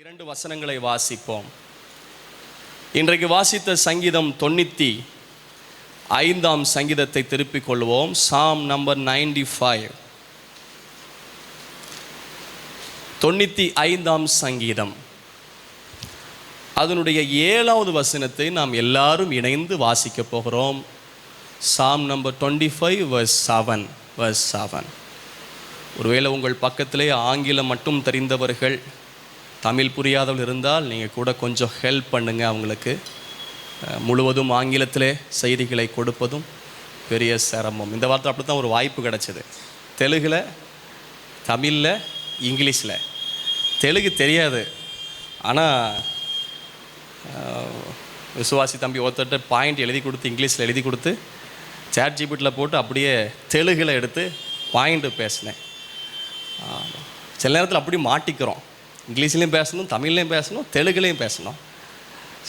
2 வசனங்களை வாசிப்போம். இன்றைக்கு வாசித்த சங்கீதம் 95ஆம் சங்கீதத்தை திருப்பிக் கொள்வோம். சாம் நம்பர் 95. 95ஆம் சங்கீதம் அதனுடைய 7வது வசனத்தை நாம் எல்லாரும் இணைந்து வாசிக்க போகிறோம். சாம் நம்பர் 25 verse 7. ஒருவேளை உங்கள் பக்கத்திலே ஆங்கிலம் மட்டும் தெரிந்தவர்கள், தமிழ் புரியாதவர்கள் இருந்தால் நீங்கள் கூட கொஞ்சம் ஹெல்ப் பண்ணுங்கள். அவங்களுக்கு முழுவதும் ஆங்கிலத்திலே செய்திகளை கொடுப்பதும் பெரிய சிரமம். இந்த வார்த்தை அப்படி தான் ஒரு வாய்ப்பு கிடச்சிது. தெலுங்கில், தமிழில், இங்கிலீஷில். தெலுங்கு தெரியாது, ஆனால் விசுவாசி தம்பி ஒருத்தட்ட பாயிண்ட் எழுதி கொடுத்து இங்கிலீஷில் எழுதி கொடுத்து சாட் ஜிபிட்டியில் போட்டு அப்படியே தெலுங்கில் எடுத்து பாயிண்ட்டு பேசினேன். சில நேரத்தில் அப்படி மாட்டிக்கிறோம். இங்கிலீஷ்லேயும் பேசணும், தமிழ்லேயும் பேசணும், தெலுங்குலேயும் பேசணும்.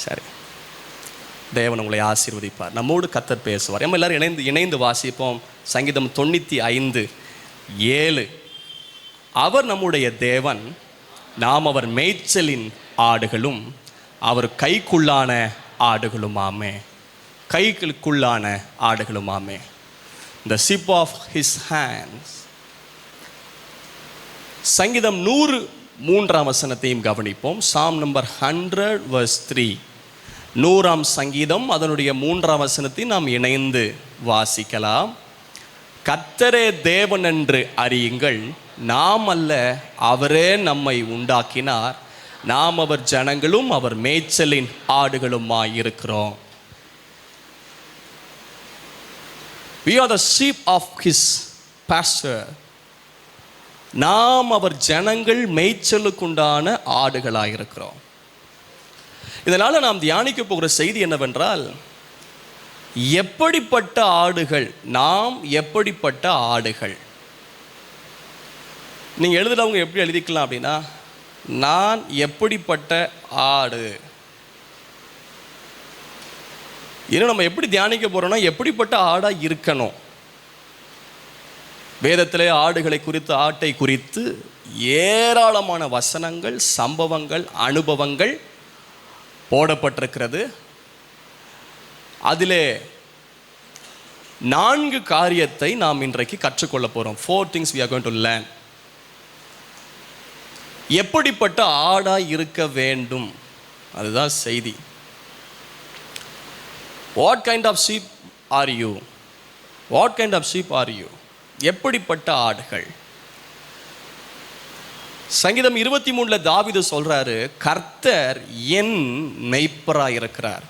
சரி, தேவன் உங்களை ஆசீர்வதிப்பார். நம்மோடு கர்த்தர் பேசுவார். நம்ம எல்லோரும் இணைந்து வாசிப்போம். சங்கீதம் 95:7. அவர் நம்முடைய தேவன், நாம் அவர் மேய்ச்சலின் ஆடுகளும் அவர் கைக்குள்ளான ஆடுகளுமாமே. கைகளுக்குள்ளான ஆடுகளுமாமே. The sheep of his hands. சங்கீதம் 103ஆம் வசனத்தையும் கவனிப்போம். சாம் நம்பர் 100 verse 3. 100ஆம் சங்கீதம் அதனுடைய 3ஆம் வசனத்தை நாம் இணைந்து வாசிக்கலாம். கர்த்தரே தேவன் என்று அறியுங்கள், நாம் அல்ல, அவரே நம்மை உண்டாக்கினார், நாம் அவர் ஜனங்களும் அவர் மேய்ச்சலின் ஆடுகளுமாயிருக்கிறோம். We are the sheep of his pasture. நாம் அவர் ஜனங்கள், மேய்ச்சலுக்குண்டான ஆடுகளாயிருக்கிறோம். இதனால் நாம் தியானிக்க போகிற செய்தி என்னவென்றால், எப்படிப்பட்ட ஆடுகள் நாம், எப்படிப்பட்ட ஆடுகள். நீங்கள் எழுதுறவங்க எப்படி எழுதிக்கலாம் அப்படின்னா, நான் எப்படிப்பட்ட ஆடு. இன்னும் நம்ம எப்படி தியானிக்க போகிறோம்னா, எப்படிப்பட்ட ஆடாக இருக்கணும். வேதத்திலே ஆடுகளை குறித்து, ஆட்டை குறித்து ஏராளமான வசனங்கள், சம்பவங்கள், அனுபவங்கள் போடப்பட்டிருக்கிறது. அதிலே 4 காரியத்தை நாம் இன்றைக்கு கற்றுக்கொள்ள போகிறோம். 4 things we are going to learn. எப்படிப்பட்ட ஆடாய் இருக்க வேண்டும், அதுதான் செய்தி. What kind of sheep are you? What kind of sheep are you? எப்படிப்பட்ட ஆடுகள். சங்கீதம் 23 தாவீது சொல்றாரு, கர்த்தர் என் மேய்ப்பராய் இருக்கிறார்.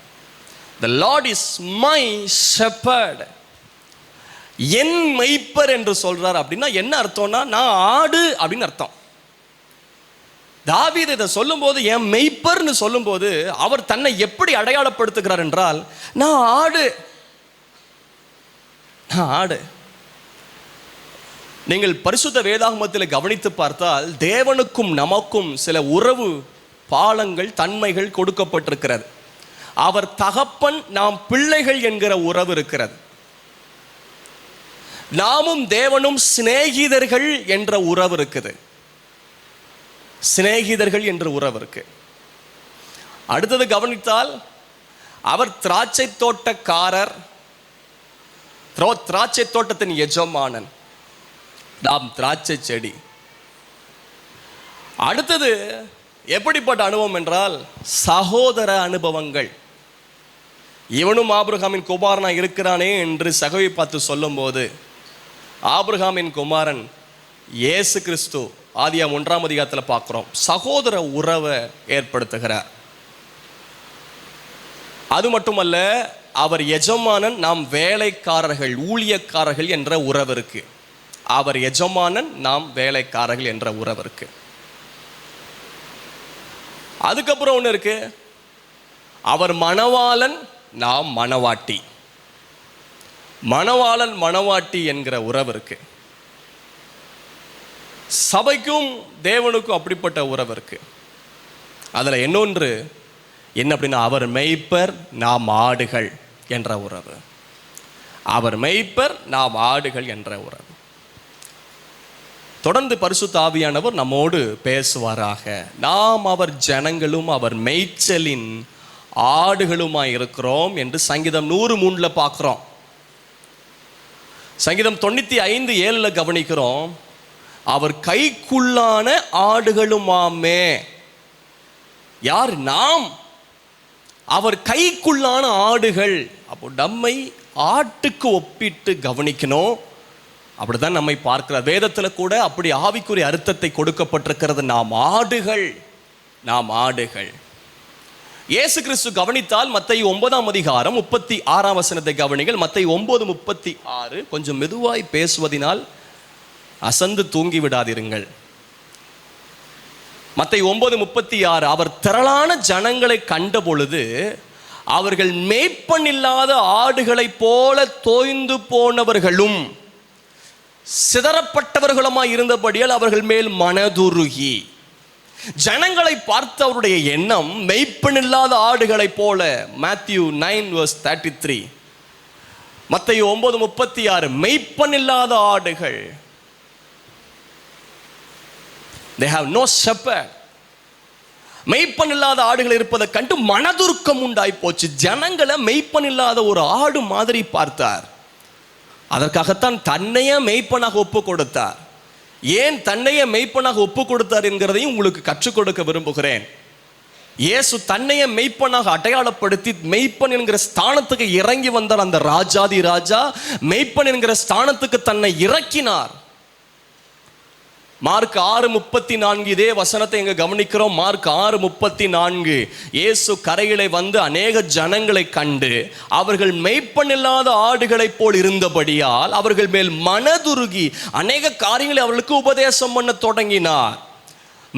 The Lord is my shepherd. என் மேய்ப்பர் என்று சொல்றார். அப்படின்னா என்ன அர்த்தம்னா, நான் ஆடு அப்படின்னு அர்த்தம். தாவீது இதை சொல்லும்போது, என் மெய்ப்பர்னு சொல்லும்போது அவர் தன்னை எப்படி அடையாளப்படுத்துகிறார் என்றால், நான் ஆடு, நான் ஆடு. நீங்கள் பரிசுத்த வேதாகமத்தில் கவனித்து பார்த்தால், தேவனுக்கும் நமக்கும் சில உறவு பாலங்கள், தன்மைகள் கொடுக்கப்பட்டிருக்கிறது. அவர் தகப்பன், நாம் பிள்ளைகள் என்கிற உறவு இருக்கிறது. நாமும் தேவனும் சிநேகிதர்கள் என்ற உறவு இருக்குது. சிநேகிதர்கள் என்ற உறவு இருக்கு. அடுத்தது கவனித்தால், அவர் திராட்சை தோட்டக்காரர், திராட்சை தோட்டத்தின் எஜமானன், நாம் திராட்சை செடி. அடுத்தது எப்படிப்பட்ட அனுபவம் என்றால், சகோதர அனுபவங்கள். இவனும் ஆபிரகாமின் குமாரனா இருக்கிறானே என்று சகோவை பார்த்து சொல்லும் போது, ஆபிரகாமின் குமாரன் இயேசு கிறிஸ்து ஆதியாம் 1ஆம் அதிகாரத்தில் பார்க்கிறோம், சகோதர உறவை ஏற்படுத்துகிறார். அது மட்டுமல்ல, அவர் எஜமானன், நாம் வேலைக்காரர்கள், ஊழியக்காரர்கள் என்ற உறவு இருக்கு. அவர் எஜமானன், நாம் வேலைக்காரர்கள் என்ற உறவு இருக்கு. அதுக்கப்புறம் ஒன்று இருக்கு, அவர் மணவாளன், நாம் மணவாட்டி. மணவாளன் மணவாட்டி என்கிற உறவு இருக்கு. சபைக்கும் தேவனுக்கும் அப்படிப்பட்ட உறவு இருக்கு. அதில் இன்னொன்று என்ன அப்படின்னா, அவர் மேய்ப்பர், நாம் ஆடுகள் என்ற உறவு. அவர் மேய்ப்பர், நாம் ஆடுகள் என்ற உறவு. தொடர்ந்து பரிசுத்த ஆவியானவர் நம்மோடு பேசுவாராக. நாம் அவர் ஜனங்களும் அவர் மேய்ச்சலின் ஆடுகளுமாய் இருக்கிறோம் என்று சங்கீதம் 103 பார்க்கிறோம். சங்கீதம் 95:7 கவனிக்கிறோம், அவர் கைக்குள்ளான ஆடுகளுமாமே. யார்? நாம் அவர் கைக்குள்ளான ஆடுகள். அப்போ நம்மை ஆட்டுக்கு ஒப்பிட்டு கவனிக்கணும். அப்படிதான் நம்மை பார்க்கிறார். வேதத்தில் கூட அப்படி ஆவிக்குரிய அர்த்தத்தை கொடுக்கப்பட்டிருக்கிறது. நாம் ஆடுகள், நாம் ஆடுகள். இயேசு கிறிஸ்து கவனித்தால் மத்தேயு 9:36 கவனிகள். மத்தேயு 9:36. கொஞ்சம் மெதுவாய் பேசுவதினால் அசந்து தூங்கி விடாதிருங்கள். மத்தேயு 9:36. அவர் திரளான ஜனங்களை கண்ட பொழுது அவர்கள் மேய்ப்பன் இல்லாத ஆடுகளைப் போல தோய்ந்து போனவர்களும் சிதறப்பட்டவர்களுமாய் இருந்தபடியால் அவர்கள் மேல் மனதுருகி. ஜனங்களை பார்த்த அவருடைய எண்ணம் மேய்ப்பன் இல்லாத ஆடுகளைப் போல. Matthew 9:33. மத்தேயு 9:36. மேய்ப்பன் இல்லாத ஆடுகள். They have no shepherd. மெய்ப்பன் இல்லாத ஆடுகள் இருப்பதை கண்டு மனதுருக்கம் உண்டாய் போச்சு. ஜனங்களை மெய்ப்பன் இல்லாத ஒரு ஆடு மாதிரி பார்த்தார். அதற்காகத்தான் தன்னையே மெய்ப்பனாக ஒப்பு கொடுத்தார். ஏன் தன்னையே மெய்ப்பனாக ஒப்பு கொடுத்தார் என்கிறதையும் உங்களுக்கு கற்றுக் கொடுக்க விரும்புகிறேன். இயேசு தன்னையே மெய்ப்பனாக அடையாளப்படுத்தி மெய்ப்பன் என்கிற ஸ்தானத்துக்கு இறங்கி வந்தார். அந்த ராஜாதி ராஜா மெய்ப்பன் என்கிற ஸ்தானத்துக்கு தன்னை இறக்கினார். மார்க் 6:34 இதே வசனத்தை எங்க கவனிக்கிறோம். மார்க் 6:34. இயேசு கரையிலே வந்து அநேக ஜனங்களை கண்டு அவர்கள் மெய்ப்பன் இல்லாத ஆடுகளைப் போல் இருந்தபடியால் அவர்கள் மேல் மனதுருகி அநேக காரியங்களை அவர்களுக்கு உபதேசம் பண்ண தொடங்கினார்.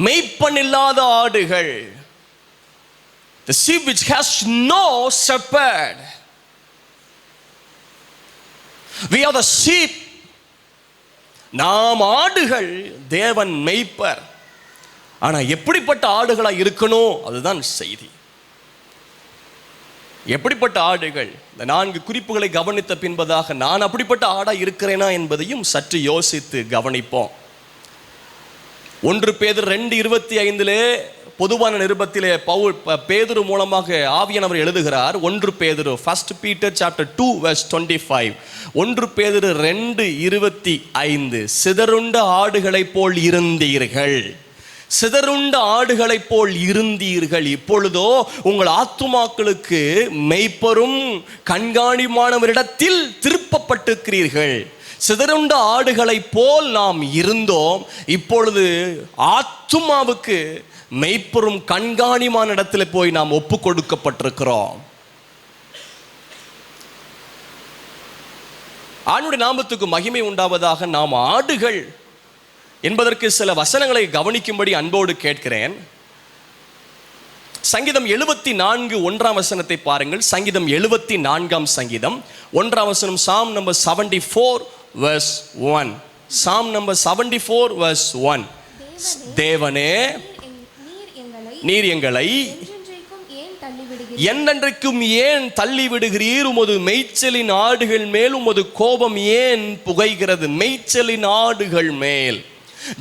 மெய்ப்பன் இல்லாத ஆடுகள். The sheep which has no shepherd. We are the sheep. நாம் ஆடுகள், தேவன் மெய்ப்பர். ஆனா எப்படிப்பட்ட ஆடுகளா இருக்கணும், அதுதான் செய்தி. எப்படிப்பட்ட ஆடுகள்? இந்த 4 குறிப்புகளை கவனித்த பின்பதாக நான் அப்படிப்பட்ட ஆடா இருக்கிறேனா என்பதையும் சற்று யோசித்து கவனிப்போம். 1 பேதுரு 2:25 பொதுவான நிருபத்திலே பேதுரு மூலமாக ஆவியானவர் எழுதுகிறார். 1 பேதுரு 1 Peter chapter 2:25. 1 பேதுரு 2:25. சிதறுண்ட ஆடுகளைப் போல் இருந்தீர்கள், சிதறுண்ட ஆடுகளைப் போல் இருந்தீர்கள். இப்பொழுதோ உங்கள் ஆத்துமாக்களுக்கு மெய்ப்பரும் கண்காணிமானவரிடத்தில் திருப்பப்பட்டிருக்கிறீர்கள். சிதறுண்ட ஆடுகளைப் போல் நாம் இருந்தோம். இப்பொழுது ஆத்துமாவுக்கு மெய்ப்பரும் கண்காணிமான இடத்துல போய் நாம் ஒப்பு கொடுக்கப்பட்டிருக்கிறோம். ஆண்டவருடைய நாமத்துக்கு மகிமை உண்டாவதாக. நாம் ஆடுகள் என்பதற்கு சில வசனங்களை கவனிக்கும்படி அன்போடு கேட்கிறேன். சங்கீதம் 74:1 பாருங்கள். சங்கீதம் 74 சங்கீதம் 1 Psalm number 74:1. Psalm number 74:1. தேவனே, நீர் எங்களை என்றென்றைக்கும் ஏன் தள்ளிவிடுகிறீர்? உமது மேய்ச்சலின் ஆடுகள் மேல் உமது கோபம் ஏன் புகைகிறது? மேய்ச்சலின் ஆடுகள் மேல்.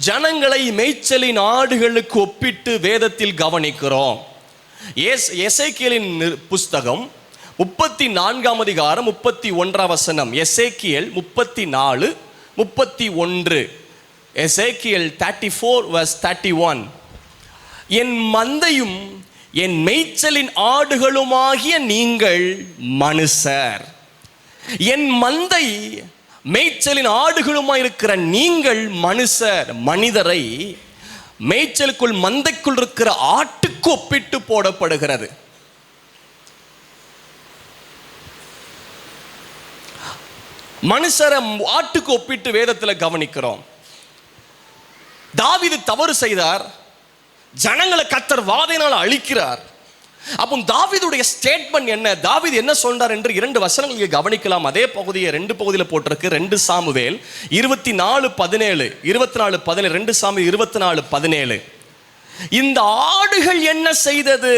ஜனங்களை மேய்ச்சலின் ஆடுகளுக்கு ஒப்பிட்டு வேதத்தில் கவனிக்கிறோம். எசேக்கியேலின் புஸ்தகம் 34 31. எசேக்கியேல் 34:31. எசேக்கியேல் 34:31. என் மந்தையும் என் மேய்ச்சலின் ஆடுகளுமாகிய நீங்கள் மனுஷர். என் மந்தை மேய்ச்சலின் ஆடுகளுமாய் இருக்கிற நீங்கள் மனுஷர். மனிதரை மேய்ச்சலுக்குள் மந்தைக்குள் இருக்கிற ஆட்டுக்கு ஒப்பிட்டு போடப்படுகிறது. மனுஷரை ஆட்டுக்கு ஒப்பிட்டு வேதத்தில் கவனிக்கிறோம். தாவீது தவறு செய்தார். ஜனங்களை கர்த்தர் வாதையினால் அழிக்கிறார். அப்போ தாவீதுடைய ஸ்டேட்மெண்ட் என்ன? தாவீது என்ன சொல்றார் என்று 2 வசனங்களை கவனிக்கலாம். அதே பகுதியை 2 பகுதியில் போட்டிருக்கு. 2 சாமுவேல் 24:17. 24:17. 2 சாமுவேல் 24:17. இந்த ஆடுகள் என்ன செய்தது?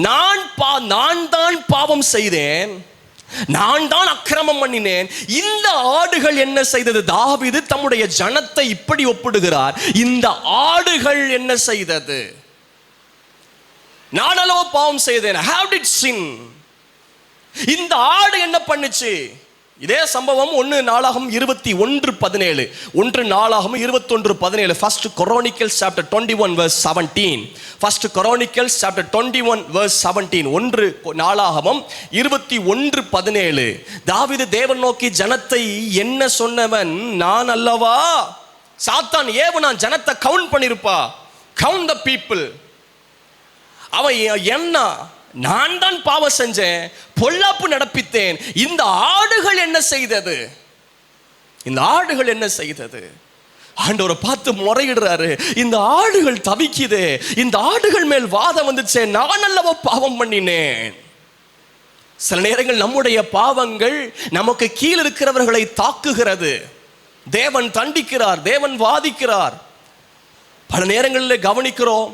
நான் தான் பாவம் செய்தேன், நான் தான் அக்கிரமம் பண்ணினேன். இந்த ஆடுகள் என்ன செய்தது? தாவீது தம்முடைய ஜனத்தை இப்படி ஒப்பிடுகிறார். இந்த ஆடுகள் என்ன செய்தது? நான் அல்லவோ பாவம் செய்தேன். How did sin? இந்த ஆடு என்ன பண்ணுச்சு? இதே சம்பவம் 1 நாளாகமம் 21:17. 1 நாளாகமம் 21:17. First Chronicles chapter 21 verse 17. First Chronicles chapter 21 verse 17. 1 நாளாகமம் 21:17. தாவீது தேவன் நோக்கி ஜனத்தை என்ன சொன்னவன் நான் அல்லவா? சாத்தான் ஏவனான் ஜனத்தை கவுண்ட் பண்ணிருப்பா. Count the people. அவன் என்ன? நான் தான் பாவம் செஞ்சேன், பொல்லாப்பு நடப்பித்தேன். இந்த ஆடுகள் என்ன செய்தது? இந்த ஆடுகள் என்ன செய்தது? ஆண்டவரை பார்த்து முறையிடுறாரு. இந்த ஆடுகள் தவிக்குது, இந்த ஆடுகள் மேல் வாதம் வந்துச்சே, நான் அல்லவா பாவம் பண்ணினேன். சில நேரங்கள் நம்முடைய பாவங்கள் நமக்கு கீழ் இருக்கிறவர்களை தாக்குகிறது. தேவன் தண்டிக்கிறார், தேவன் வாதிக்கிறார். பல நேரங்களில் கவனிக்கிறோம்,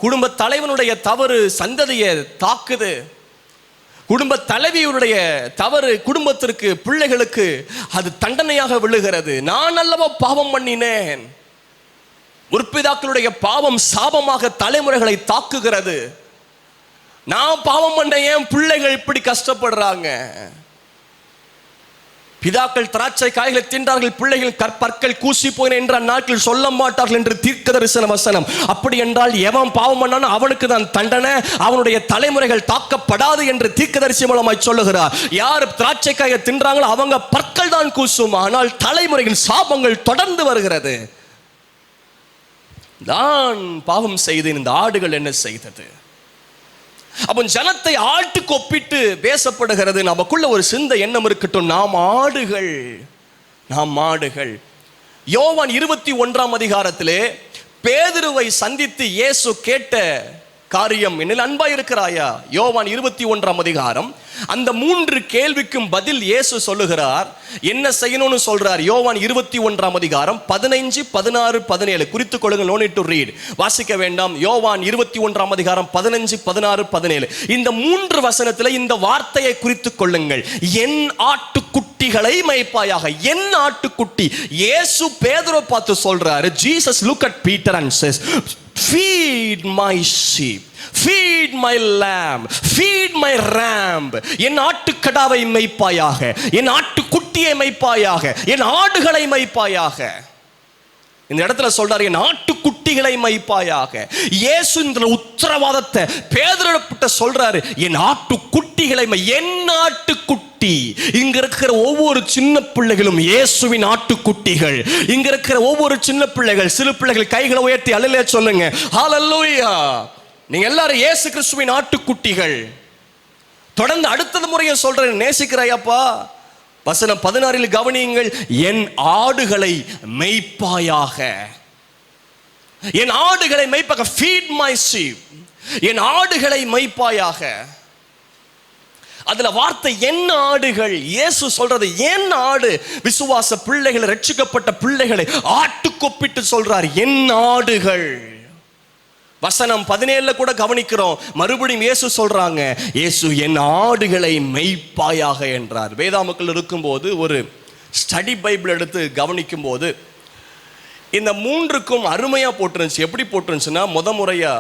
குடும்ப தலைவனுடைய தவறு சந்ததியை தாக்குது. குடும்ப தலைவியுடைய தவறு குடும்பத்திற்கு, பிள்ளைகளுக்கு அது தண்டனையாக விழுகிறது. நான் அல்லவா பாவம் பண்ணினேன். முற்பிதாக்களுடைய பாவம் சாபமாக தலைமுறைகளை தாக்குகிறது. நான் பாவம் பண்ண என் பிள்ளைகள் இப்படி கஷ்டப்படுறாங்க. பிதாக்கள் திராட்சை காய்களை தின்றார்கள், பிள்ளைகள் பற்கள் கூசி போயின என்ற நாட்கள் சொல்ல மாட்டார்கள் என்று தீர்க்க தரிசன வசனம். அப்படி என்றால் எவன் பாவம் பண்ணானோ அவனுக்கு தான் தண்டனை, அவனுடைய தலைமுறைகள் தாக்கப்படாது என்று தீர்க்கதரிசி மூலமாய் சொல்லுகிறார். யார் திராட்சை காயை தின்றாங்களோ அவங்க பற்கள் தான் கூசும், ஆனால் தலைமுறையின் சாபங்கள் தொடர்ந்து வருகிறது. நான் பாவம் செய்தேன், இந்த ஆடுகள் என்ன செய்தது? அப்போ ஜனத்தை ஆட்டுக்கு ஒப்பிட்டு பேசப்படுகிறது. நமக்குள்ள ஒரு சிந்தை எண்ணம் இருக்கட்டும், நாம் ஆடுகள், நாம் மாடுகள். யோவான் 21ஆம் அதிகாரத்திலே பேதுருவை சந்தித்து இயேசு கேட்ட காரியம், என்னில் அன்பா இருக்கிறாயா? யோவான் 21ஆம் அதிகாரம். அந்த 3 கேள்விக்கும் பதில் இயேசு சொல்லுகிறார். என்ன செய்யணும்னு சொல்றார்? யோவான் 21ஆம் அதிகாரம் 15, 16, 17 குறித்துக் கொள்ளுங்கள். no need to read, வாசிக்க வேண்டாம். யோவான் 21ஆம் அதிகாரம் 15, 16, 17. இந்த 3 வசனத்துல இந்த வார்த்தையை குறித்துக் கொள்ளுங்கள். என் ஆட்டுக்குட்டிகளை மேய்ப்பாயாக. என் ஆட்டுக்குட்டி. இயேசு பேதுருவை பார்த்து சொல்றாரு. Jesus look at Peter and says, feed my sheep, feed my lamb, feed my ram. என் ஆட்டுக்கடாவை மேய்ப்பாயாக, என் ஆட்டுக்குட்டியை மேய்ப்பாயாக, என் ஆடுகளை மேய்ப்பாயாக. இந்த இடத்துல சொல்றாரு, என் ஆட்டுக்குட்டிகளை மேய்ப்பாயாக. இயேசு இந்த உத்தரவாதத்தை பேதுருவிட்ட சொல்றாரு. என் ஆட்டுக்குட்டிகளை என் ஆட்டுக்குட்டி. இங்க இருக்கிற ஒவ்வொரு சின்ன பிள்ளைகளும் இயேசுவின் ஆட்டுக்குட்டிகள். இங்க இருக்கிற ஒவ்வொரு சின்ன பிள்ளைகள், சிறு பிள்ளைகள் கைகளை உயர்த்தி அல்லேலூயா சொல்லுங்க. ஹல்லேலூயா. நீங்க எல்லாரும் இயேசு கிறிஸ்துவின் ஆட்டுக்குட்டிகள். தொடர்ந்து அடுத்தது முறையை சொல்றேன், நேசிக்கிறாயப்பா. வசனம் 16 கவனியுங்கள். என் ஆடுகளை மேய்ப்பாயாக. என் ஆடுகளை மேய்ப்பாக. feed my sheep. என் ஆடுகளை மேய்ப்பாயாக. அதுல வார்த்தை என் ஆடுகள். இயேசு சொல்றது என் ஆடு. விசுவாச பிள்ளைகளை, ரட்சிக்கப்பட்ட பிள்ளைகளை ஆட்டுக்கொப்பிட்டு சொல்றார், என் ஆடுகள். வசனம் 17 கூட கவனிக்கிறோம். மறுபடியும் இயேசு சொல்றாங்க, இயேசு என் ஆடுகளை மேய்ப்பாயாக என்றார். வேதாமக்கள் இருக்கும்போது ஒரு ஸ்டடி பைபிள் எடுத்து கவனிக்கும் போது இந்த 3க்கும் அருமையா போட்டுருந்துச்சு. எப்படி போட்டுருந்துச்சுன்னா, முறையா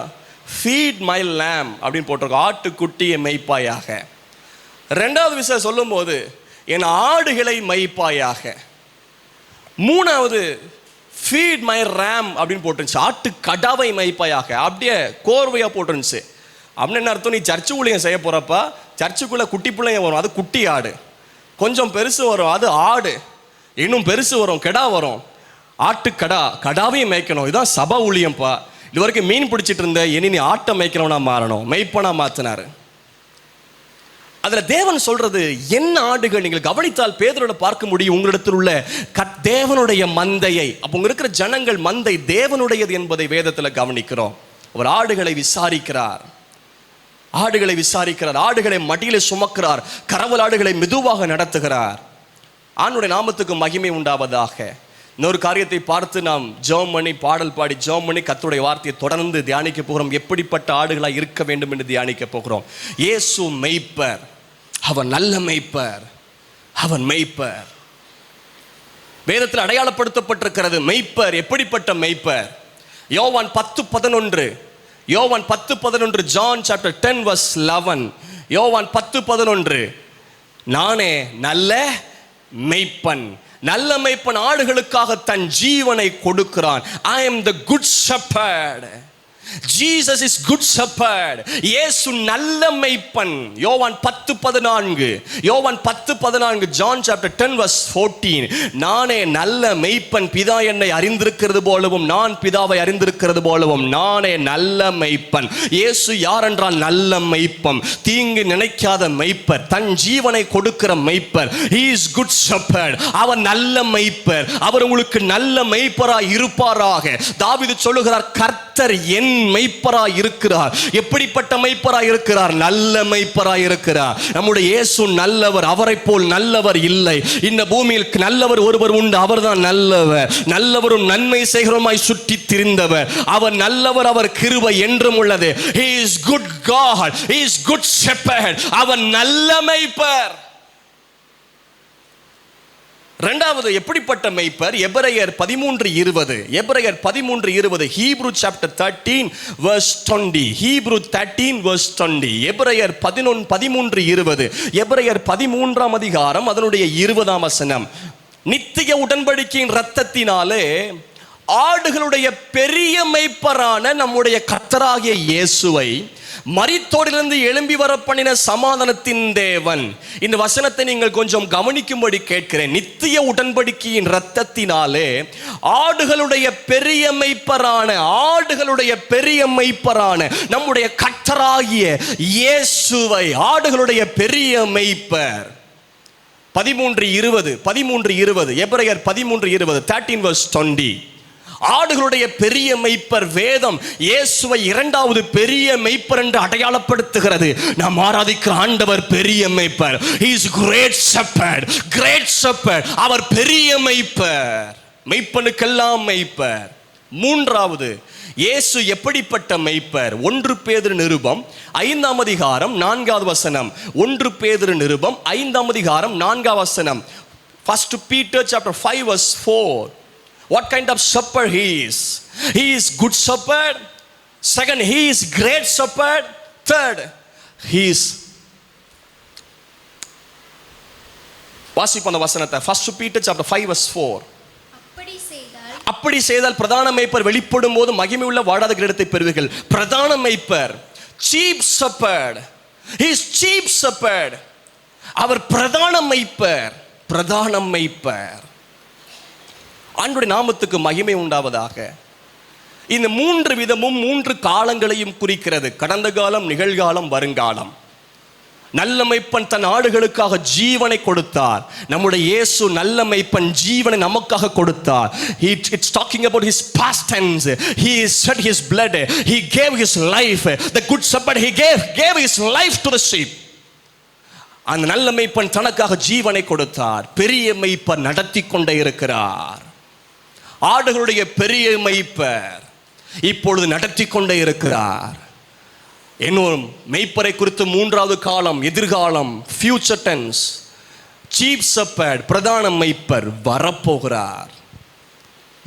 feed my lamb அப்படின்னு போட்டிருக்கோம், ஆட்டுக்குட்டியை மேய்ப்பாயாக. 2வது விஷயம் சொல்லும் போது என் ஆடுகளை மேய்ப்பாயாக. 3வது feed my ram அப்படின்னு போட்டுருந்துச்சு, ஆட்டு கடாவை மேய்ப்பாயாக. அப்படியே கோர்வையா போட்டுருந்துச்சு. அப்படின்னு என்ன அர்த்தம்? நீ சர்ச்சு ஊழியம் செய்ய போறப்ப சர்ச்சுக்குள்ள குட்டி பிள்ளைங்க வரும், அது குட்டி ஆடு. கொஞ்சம் பெருசு வரும், அது ஆடு. இன்னும் பெருசு வரும், கெடா வரும். ஆட்டு கடா, கடாவையும் மேய்க்கணும். இதுதான் சபா ஊழியம்ப்பா. இது வரைக்கும் மீன் பிடிச்சிட்டு இருந்த, இனி நீ ஆட்டை மேய்க்கிறவனா மாறணும், மேய்ப்பனா மாத்தினாரு. அதுல தேவன் சொல்றது என்ன ஆடுகள். நீங்கள் கவனித்தால் பேதுருவை பார்க்க முடியும், உங்களிடத்தில் உள்ள தேவனுடைய மந்தையை. அப்ப உங்க இருக்கிற ஜனங்கள் மந்தை தேவனுடையது என்பதை வேதத்துல கவனிக்கிறோம். அவர் ஆடுகளை விசாரிக்கிறார், ஆடுகளை விசாரிக்கிறார், ஆடுகளை மடியில சுமக்கிறார், கரவல் ஆடுகளை மெதுவாக நடத்துகிறார். ஆண்டுடைய நாமத்துக்கு மகிமை உண்டாவதாக. இன்னொரு காரியத்தை பார்த்து நாம் ஜெபம் பண்ணி, பாடல் பாடி ஜெபம் பண்ணி கர்த்தருடைய வார்த்தையை தொடர்ந்து தியானிக்க போகிறோம். எப்படிப்பட்ட ஆடுகளாக இருக்க வேண்டும் என்று தியானிக்க போகிறோம். இயேசு மெய்ப்பர். அவன் நல்ல மேய்ப்பர், அவன் மேய்ப்பர். வேதத்தில் அடையாளப்படுத்தப்பட்டிருக்கிறது மேய்ப்பர். எப்படிப்பட்ட மேய்ப்பர்? யோவான் 10:11, யோவான் 10:11, John chapter 10 verse 11, யோவான் 10:11, நானே நல்ல மேய்ப்பன். நல்ல மேய்ப்பன் ஆடுகளுக்காக தன் ஜீவனை கொடுக்கிறான். I am the good shepherd. Jesus is good shepherd. இயேசு நல்ல மேய்ப்பன். யோவான் 10:14, யோவான் 10:14, John chapter 10 verse 14, நானே நல்ல மேய்ப்பன், பிதா என்னை அறிந்திருக்கிறது போலவும் நான் பிதாவை அறிந்திருக்கிறது போலவும் நானே நல்ல மேய்ப்பன். இயேசு யார் என்றால் நல்ல மேய்ப்பன், தீங்கு நினைக்காத மேய்ப்பர், தன் ஜீவனை கொடுக்கிற மேய்ப்பர். He is good shepherd. அவர் நல்ல மேய்ப்பர். அவர் உங்களுக்கு நல்ல மேய்ப்பராய் இருப்பாராக. தாவீது சொல்லுகிறார், கர்த்தர் என் மெய்ப்பராய் இருக்கிறார். எப்படிப்பட்ட மெய்ப்பராய் இருக்கிறார்? நல்ல மெய்ப்பராய் இருக்கிறார். நம்முடைய இயேசு நல்லவர். அவரை போல் நல்லவர் இல்லை. இந்த பூமியில் நல்லவர் ஒருவர் உண்டு, அவர்தான் நல்லவர். நல்லவரும் நன்மை செய்கிறவருமாய் சுற்றி திரிந்தவர். அவர் நல்லவர், அவர் கிருபை என்றும் உள்ளது. He is good God. He is good shepherd. அவர் நல்ல மெய்ப்பர். இரண்டாவது எப்படிப்பட்ட மேய்ப்பர்? எபிரேயர் 13:20, எபிரேயர் 13:20, Hebrew chapter 13 verse 20, Hebrew 13 verse 20, எபிரேயர் 13:20, எபிரேயர் 13ஆம் அதிகாரம் அதனுடைய 20ஆம் வசனம். நித்திய உடன்படிக்கையின் இரத்தத்தினாலே ஆடுகளுடைய பெரிய மேய்ப்பரான நம்முடைய கர்த்தராகிய இயேசுவை மரித்தோரிலிருந்து எழும்பி வர பண்ணின சமாதானத்தின் தேவன். இந்த வசனத்தை நீங்கள் கொஞ்சம் கவனிக்கும்படி கேட்கிறேன். நித்திய உடன்படிக்கையின் இரத்தத்தினாலே ஆடுகளுடைய பெரிய மேய்ப்பரான, ஆடுகளுடைய பெரிய மேய்ப்பரான நம்முடைய கர்த்தராகிய இயேசுவை, ஆடுகளுடைய பெரிய மேய்ப்பர். 13:20, எபிரேயர் 13:20, 13 verse 20, ஆடுகளுடைய பெரிய மேய்ப்பர். வேதம் இயேசுவை இரண்டாவது பெரிய மேய்ப்பர் என்று அடையாளப்படுத்துகிறது. நாம் ஆராதிக்கிற ஆண்டவர் பெரிய மேய்ப்பர். He is great shepherd, great shepherd. அவர் பெரிய மேய்ப்பர், மேய்ப்பனுக்கெல்லாம் மேய்ப்பர். மூன்றாவது இயேசு எப்படிப்பட்ட மேய்ப்பர்? 1 பேதுரு நிருபம் 5ஆம் அதிகாரம் 4வது வசனம். 1 பேதுரு நிருபம் 5ஆம் அதிகாரம் 4வது வசனம். 1 Peter chapter 5 verse 4. What kind of shepherd he is? He is good shepherd. Second, he is great shepherd. Third, he is, வாசிப்போம் அந்த வசனத்தை. 1 Peter chapter 5 verse 4. அப்படி செய்தால் பிரதான மேய்ப்பர் வெளிப்படும் போது மகிமை உள்ள வாடாத கிரீடத்தை பெறுவீர்கள். பிரதான மேய்ப்பர், chief shepherd. He is chief shepherd. அவர் பிரதான மேய்ப்பர், பிரதான மேய்ப்பர். ஆண்டவருடைய நாமத்துக்கு மகிமை உண்டாவதாக. இந்த 3 விதமும் 3 காலங்களையும் குறிக்கிறது. கடந்த காலம், நிகழ்காலம், வருங்காலம். நல்ல மேய்ப்பன் தன் ஆடுகளுக்காக ஜீவனை கொடுத்தார். நம்முடைய இயேசு நல்ல மேய்ப்பன் ஜீவனை நமக்காக கொடுத்தார். It's talking about his past tense. He shed his blood. He gave his life. The good shepherd, he gave his life to the sheep. அந்த நல்ல மேய்ப்பன் தனக்காக ஜீவனை கொடுத்தார். பெரிய மேய்ப்பர் நடத்தி கொண்டே இருக்கிறார். ஆடுகளுடைய பெரிய மேய்ப்பர் இப்பொழுது நடத்தி கொண்டே இருக்கிறார். இன்னும் மேய்ப்பரை குறித்து 3வது காலம், எதிர்காலம், ஃபியூச்சர் டென்ஸ். சீஃப் ஷெப்பர்ட், பிரதான மேய்ப்பர் வரப்போகிறார்.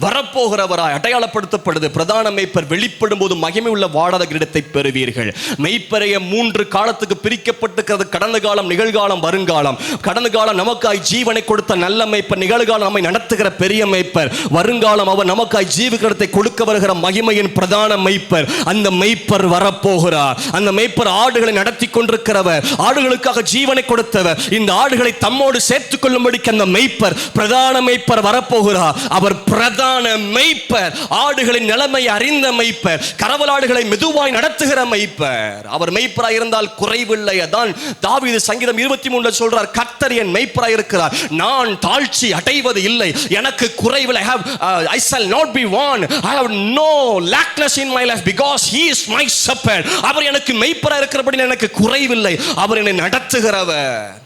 வரப்போகிறவராய் அடையாளப்படுத்தப்படுது. பிரதான மேய்ப்பர் வெளிப்படும் போது மகிமை உள்ள வாடாத கிரீடத்தை பெறுவீர்கள். மேய்ப்பரைய 3 காலத்துக்கு பிரிக்கப்பட்டிருக்கிறது. கடந்த காலம், நிகழ்காலம், வருங்காலம். கடந்த காலம் நமக்காய் ஜீவனை கொடுத்த நல்ல மேய்ப்பர், நிகழ்காலம் நம்மை நடத்துகிற பெரிய மேய்ப்பர், வருங்காலம் அவர் நமக்காய் ஜீவகிரத்தை கொடுக்க வருகிற மகிமையின் பிரதான மேய்ப்பர். அந்த மேய்ப்பர் வரப்போகிறார். அந்த மேய்ப்பர் ஆடுகளை நடத்தி கொண்டிருக்கிறவர், ஆடுகளுக்காக ஜீவனை கொடுத்தவர். இந்த ஆடுகளை தம்மோடு சேர்த்துக் கொள்ளும்படிக்கு அந்த மேய்ப்பர், பிரதான மேய்ப்பர் வரப்போகிறார். அவர் பிரதான மேய்ப்பர், ஆடுகளின் நிலைமை அறிந்த மேய்ப்பர், கரவலாடுகளை மெதுவாய் நடத்துகிற மேய்ப்பர். அவர் மேய்ப்பராய் இருந்தால் குறைவில்லை. அதான் தாவீது சங்கீதம் 23 சொல்றார், கர்த்தர் என் மேய்ப்பராய் இருக்கிறார், நான் தாழ்ச்சி அடைவது இல்லை, எனக்கு குறைவில்லை. I shall not be want. I have no lackness in my life because he is my shepherd. அவர் எனக்கு மேய்ப்பராய் இருக்கிறபடி எனக்கு குறைவில்லை. அவர் என்னை நடத்துகிறவர்.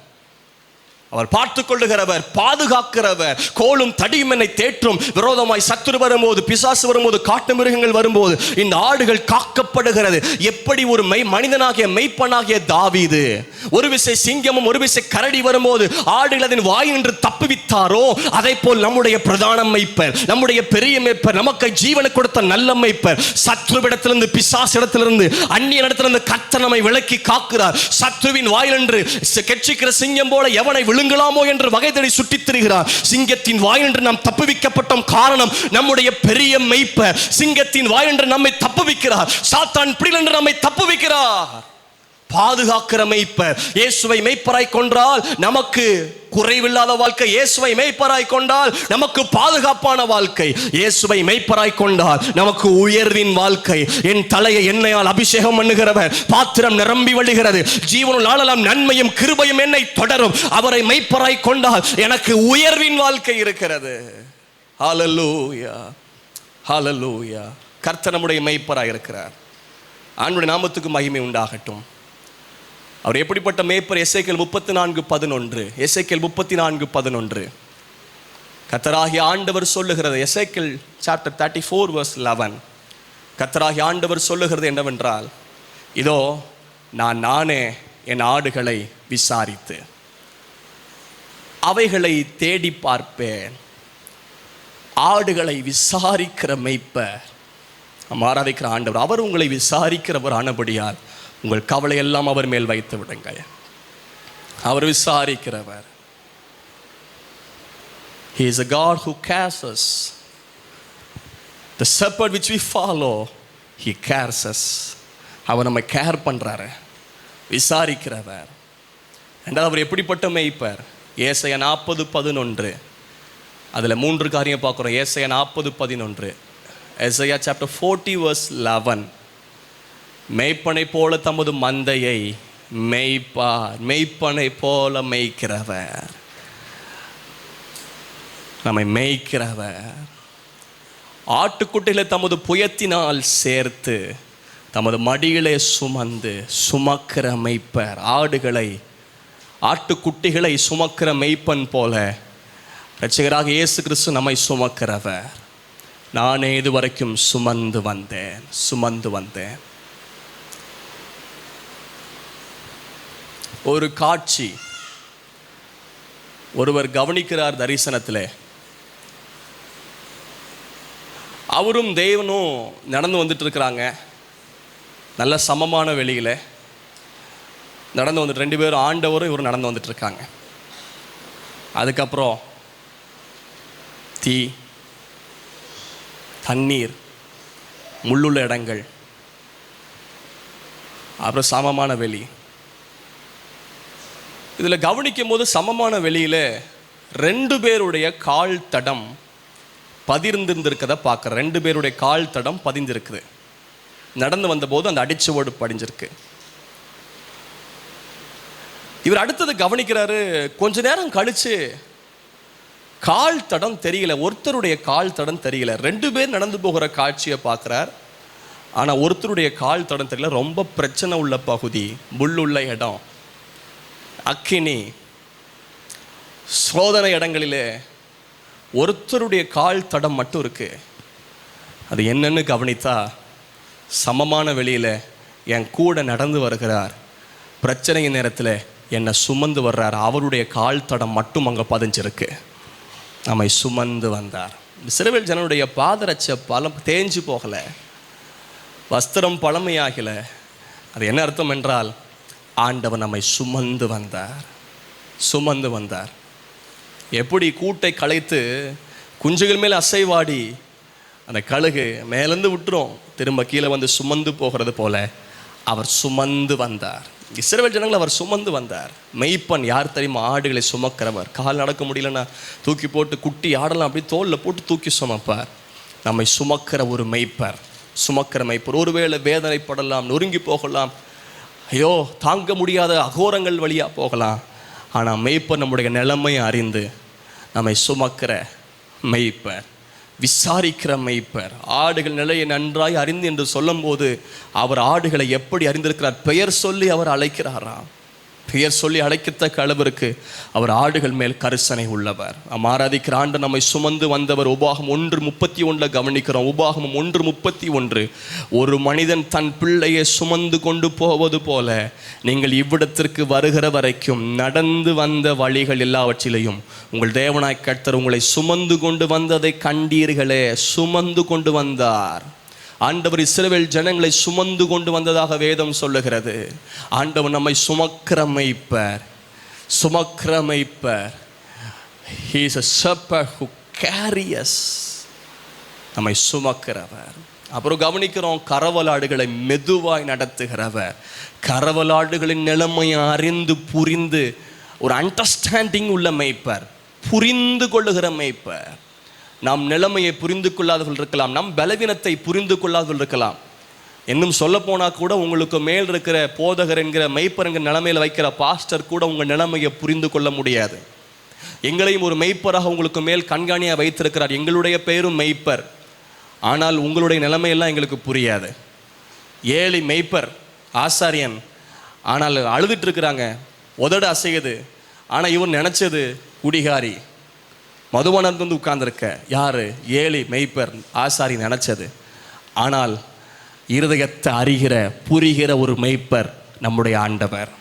அவர் பார்த்துக் கொள்ளுகிறவர், பாதுகாக்கிறவர். கோலும் தடியும் என்னை தேற்றும். விரோதமாய் சத்துரு வரும்போது, பிசாசு வரும்போது, காட்டு மிருகங்கள் வரும்போது இந்த ஆடுகள் காக்கப்படுகிறது. எப்படி ஒரு மனிதனாகிய மெய்ப்பனாகிய தாவீது ஒரு விசை சிங்கமும் ஒரு விசை கரடி வரும்போது ஆடுகள் அதன் வாய் நின்று தப்புவித்தாரோ, அதை போல் நம்முடைய பிரதான மெய்ப்பர், நம்முடைய பெரிய மெய்ப்பர், நமக்கு ஜீவனை கொடுத்த நல்ல மெய்ப்பர், சத்ருவிடத்திலிருந்து, பிசாசிடத்திலிருந்து, அந்நிய இடத்திலிருந்து கர்த்தர் நம்மை விலக்கி காக்கிறார். சத்ருவின் வாயில் நின்று கெட்சிக்கிற சிங்கம் போல எவனை விழுங்கலாமோ என்று வகை தேடி சுற்றித் திரிகிறார். சிங்கத்தின் வாயின்று நாம் தப்புவிக்கப்பட்டோம். காரணம், நம்முடைய பெரிய மெய்ப்பர் சிங்கத்தின் வாயின்று நம்மை தப்புவிக்கிறார். சாத்தான் பிடியிலிருந்து நம்மை தப்புவிக்கிறார். பாதுகாக்கிற மெய்ப்பர். இயேசுவை மெய்ப்பராய் கொண்டால் நமக்கு குறைவில்லாத வாழ்க்கை. இயேசுவை மெய்ப்பராய் கொண்டால் நமக்கு பாதுகாப்பான வாழ்க்கை. இயேசுவை மெய்ப்பராய் கொண்டால் நமக்கு உயர்வின் வாழ்க்கை. என் தலையை எண்ணெயால் அபிஷேகம் பண்ணுகிறவர், பாத்திரம் நிரம்பி வழிகிறது. ஜீவனுள் நாளெல்லாம் நன்மையும் கிருபையும் என்னை தொடரும். அவரை மெய்ப்பராய் கொண்டால் எனக்கு உயர்வின் வாழ்க்கை இருக்கிறது. ஹல்லேலூயா, ஹல்லேலூயா. கர்த்தர் நம்முடைய மெய்ப்பராய் இருக்கிறார். ஆண்டவருடைய நாமத்துக்கு மகிமை உண்டாகட்டும். அவர் எப்படிப்பட்ட மேய்ப்பர்? எசேக்கியேல் 34:11. எசேக்கியேல் 34:11 கர்த்தராகிய ஆண்டவர் சொல்லுகிறது. எசேக்கியேல் சாப்டர் 34:11 கர்த்தராகிய ஆண்டவர் சொல்லுகிறது என்னவென்றால், இதோ நானே என் ஆடுகளை விசாரித்து அவைகளை தேடி பார்ப்பேன். ஆடுகளை விசாரிக்கிற மேய்ப்பர், ஆராதிக்கிற ஆண்டவர், அவர் உங்களை விசாரிக்கிறவர் ஆனபடியால் உங்கள் கவலை எல்லாம் அவர் மேல் வைத்து விடுங்கள். அவர் விசாரிக்கிறவர். He is a God who cares us. The shepherd which we follow, he cares us. அவர் நம்மை கேர் பண்றாரு, விசாரிக்கிறவர். ரெண்டாவது, அவர் எப்படிப்பட்ட மேய்ப்பர்? ஏசாயா 40:11 அதில் 3 காரியம் பார்க்குறோம். ஏசாயா 40:11. ஏசாயா சாப்டர் 40:11 மெய்ப்பனை போல தமது மந்தையை மெய்ப்பார். மெய்ப்பனை போல மெய்க்கிறவர், நம்மை மெய்க்கிறவர். ஆட்டுக்குட்டிகளை தமது புயத்தினால் சேர்த்து தமது மடியிலே சுமந்து சுமக்கிற மெய்ப்பர். ஆடுகளை, ஆட்டுக்குட்டிகளை சுமக்கிற மெய்ப்பன் போல இரட்சகராக இயேசு கிறிஸ்து நம்மை சுமக்கிறவர். நானே இதுவரைக்கும் சுமந்து வந்தேன். ஒரு காட்சி ஒருவர் கவனிக்கிறார் தரிசனத்தில். அவரும் தேவனும் நடந்து வந்துட்டு இருக்கிறாங்க. நல்ல சமமான வெளியில் நடந்து வந்துட்டு, 2 பேரும், ஆண்டவரும் இவரும் நடந்து வந்துட்டு இருக்காங்க. அதுக்கப்புறம் தீ, தண்ணீர், முள்ளுள்ள இடங்கள், அப்புறம் சமமான வெளி. இதில் கவனிக்கும் போது சமமான வெளியில் 2 பேருடைய கால் தடம் பதிர்ந்திருக்கிறத பார்க்குற. 2 பேருடைய கால் தடம் பதிஞ்சிருக்குது. நடந்து வந்தபோது அந்த அடிச்சுவடு படிஞ்சிருக்கு. இவர் அடுத்தது கவனிக்கிறாரு. கொஞ்ச நேரம் கழிச்சு கால் தடம் தெரியல, ஒருத்தருடைய கால் தடம் தெரியல. 2 பேர் நடந்து போகிற காட்சியை பார்க்குறார். ஆனால் ஒருத்தருடைய கால் தடம் தெரியல. ரொம்ப பிரச்சனை உள்ள பகுதி, முள்ளுள்ள இடம், அக்கினி, சோதனை இடங்களிலே ஒருத்தருடைய கால் தடம் மட்டும் இருக்கு. அது என்னன்னு கவனித்தா, சமமான வெளியில் என் கூட நடந்து வருகிறார், பிரச்சனையின் நேரத்தில் என்னை சுமந்து வர்றார், அவருடைய கால் தடம் மட்டும் அங்கே பதிஞ்சிருக்கு. நம்மை சுமந்து வந்தார். இஸ்ரவேல் ஜனனுடைய பாதரட்சை தேஞ்சு போகலை, வஸ்திரம் பழமையாகலை. அது என்ன அர்த்தம் என்றால், ஆண்டவர் நம்மை சுமந்து வந்தார். எப்படி கூட்டை களைத்து குஞ்சுகள் மேலே அசைவாடி அந்த கழுகு மேலேருந்து விட்டுரும், திரும்ப கீழே வந்து சுமந்து போகிறது போல அவர் சுமந்து வந்தார். இஸ்ரவேல் ஜனங்களை அவர் சுமந்து வந்தார். மெய்ப்பன் யார் தெரியுமா? ஆடுகளை சுமக்கிறவர். கால் நடக்க முடியலன்னா தூக்கி போட்டு, குட்டி ஆடலாம் அப்படி தோளில் போட்டு தூக்கி சுமப்பார். நம்மை சுமக்கிற ஒரு மெய்ப்பர், ஒருவேளை வேதனைப்படலாம், நொறுங்கி போகலாம், ஐயோ தாங்க முடியாத அகோரங்கள் வழியாக போகலாம். ஆனால் மெய்ப்பர் நம்முடைய நிலைமையை அறிந்து நம்மை சுமக்கிற மெய்ப்பர், விசாரிக்கிற மெய்ப்பர். ஆடுகள் நிலையை நன்றாய் அறிந்து என்று சொல்லும் போது அவர் ஆடுகளை எப்படி அறிந்திருக்கிறார்? பெயர் சொல்லி அவர் அழைக்கிறாராம். பெயர் சொல்லி அழைக்கத்தக்க அளவிற்கு அவர் ஆடுகள் மேல் கரிசனை உள்ளவர். ஆராதிக்கிற ஆண்டு நம்மை சுமந்து வந்தவர். உபாகம் 1:31 கவனிக்கிறோம். உபாகமம் 1:31, ஒரு மனிதன் தன் பிள்ளையை சுமந்து கொண்டு போவது போல நீங்கள் இவ்விடத்திற்கு வருகிற வரைக்கும் நடந்து வந்த வழிகள் எல்லாவற்றிலையும் உங்கள் தேவனாய் கர்த்தர் உங்களை சுமந்து கொண்டு வந்ததை கண்டீர்களே. சுமந்து கொண்டு வந்தார். ஆண்டவர் இஸ்ரவேல் ஜனங்களை சுமந்து கொண்டு வந்ததாக வேதம் சொல்லுகிறது. ஆண்டவர் நம்மை சுமக்கிற மேய்ப்பர். He is a shepherd who carries us. நம்மை சுமக்கிறவர். அப்புறம் கவனிக்கிறோம், கரவலாடுகளை மெதுவாய் நடத்துகிறவர். கரவலாடுகளின் நிலைமையை அறிந்து புரிந்து ஒரு அண்டர்ஸ்டாண்டிங் உள்ள மேய்ப்பர், புரிந்து கொள்ளுகிற மேய்ப்பர். நாம் நிலைமையை புரிந்து கொள்ளாதவர்கள் இருக்கலாம், நம் பலவீனத்தை புரிந்து கொள்ளாதவர்கள் இருக்கலாம். இன்னும் சொல்ல போனால் கூட உங்களுக்கு மேல் இருக்கிற போதகர் என்கிற மெய்ப்பர் என்கிற நிலைமையில் வைக்கிற பாஸ்டர் கூட உங்கள் நிலைமையை புரிந்து கொள்ள முடியாது. எங்களையும் ஒரு மெய்ப்பராக உங்களுக்கு மேல் கண்காணியாக வைத்திருக்கிறார். எங்களுடைய பெயரும் மெய்ப்பர். ஆனால் உங்களுடைய நிலைமையெல்லாம் எங்களுக்கு புரியாது. ஏழை மெய்ப்பர், ஆசாரியன், ஆனால் அழுதுட்டு இருக்கிறாங்க, உதட அசையுது. ஆனால் இவர் நினச்சது குடிகாரி, மதுபானம் வந்து உட்கார்ந்துருக்க. யாரு? ஏழை மெய்ப்பர், ஆசாரி நினச்சது. ஆனால் இருதயத்தை அறிகிற புரிகிற ஒரு மெய்ப்பர் நம்முடைய ஆண்டவர்.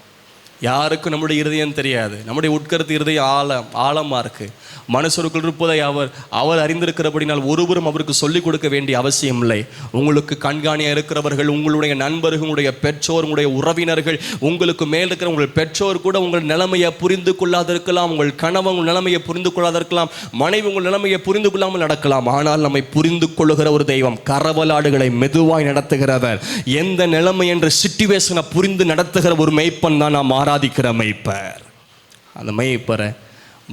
யாருக்கும் நம்முடைய இருதயம் தெரியாது. நம்முடைய உட்கருத்து இருதயம் ஆழமாக இருக்குது. மனுஷருக்குள் இருப்பதை அவர் அறிந்திருக்கிறபடினால் ஒருவரும் அவருக்கு சொல்லிக் கொடுக்க வேண்டிய அவசியம் இல்லை. உங்களுக்கு கண்காணியாக இருக்கிறவர்கள், உங்களுடைய நண்பர்கள், உங்களுடைய பெற்றோர், உங்களுடைய உறவினர்கள், உங்களுக்கு மேல் இருக்கிற உங்கள் பெற்றோர் கூட உங்கள் நிலைமையை புரிந்து கொள்ளாதிருக்கலாம். உங்கள் கணவன் உங்கள் நிலைமையை புரிந்து கொள்ளாதிருக்கலாம். மனைவி உங்கள் நிலைமையை புரிந்து கொள்ளாமல் நடக்கலாம். ஆனால் நம்மை புரிந்து கொள்ளுகிற ஒரு தெய்வம், கரவலாடுகளை மெதுவாய் நடத்துகிறவர். எந்த நிலைமை என்ற சிச்சுவேஷனை புரிந்து நடத்துகிற ஒரு மெய்ப்பன் தான் நாம் ஆராதிக்கிற மெய்ப்பர். அந்த மெய்ப்பரை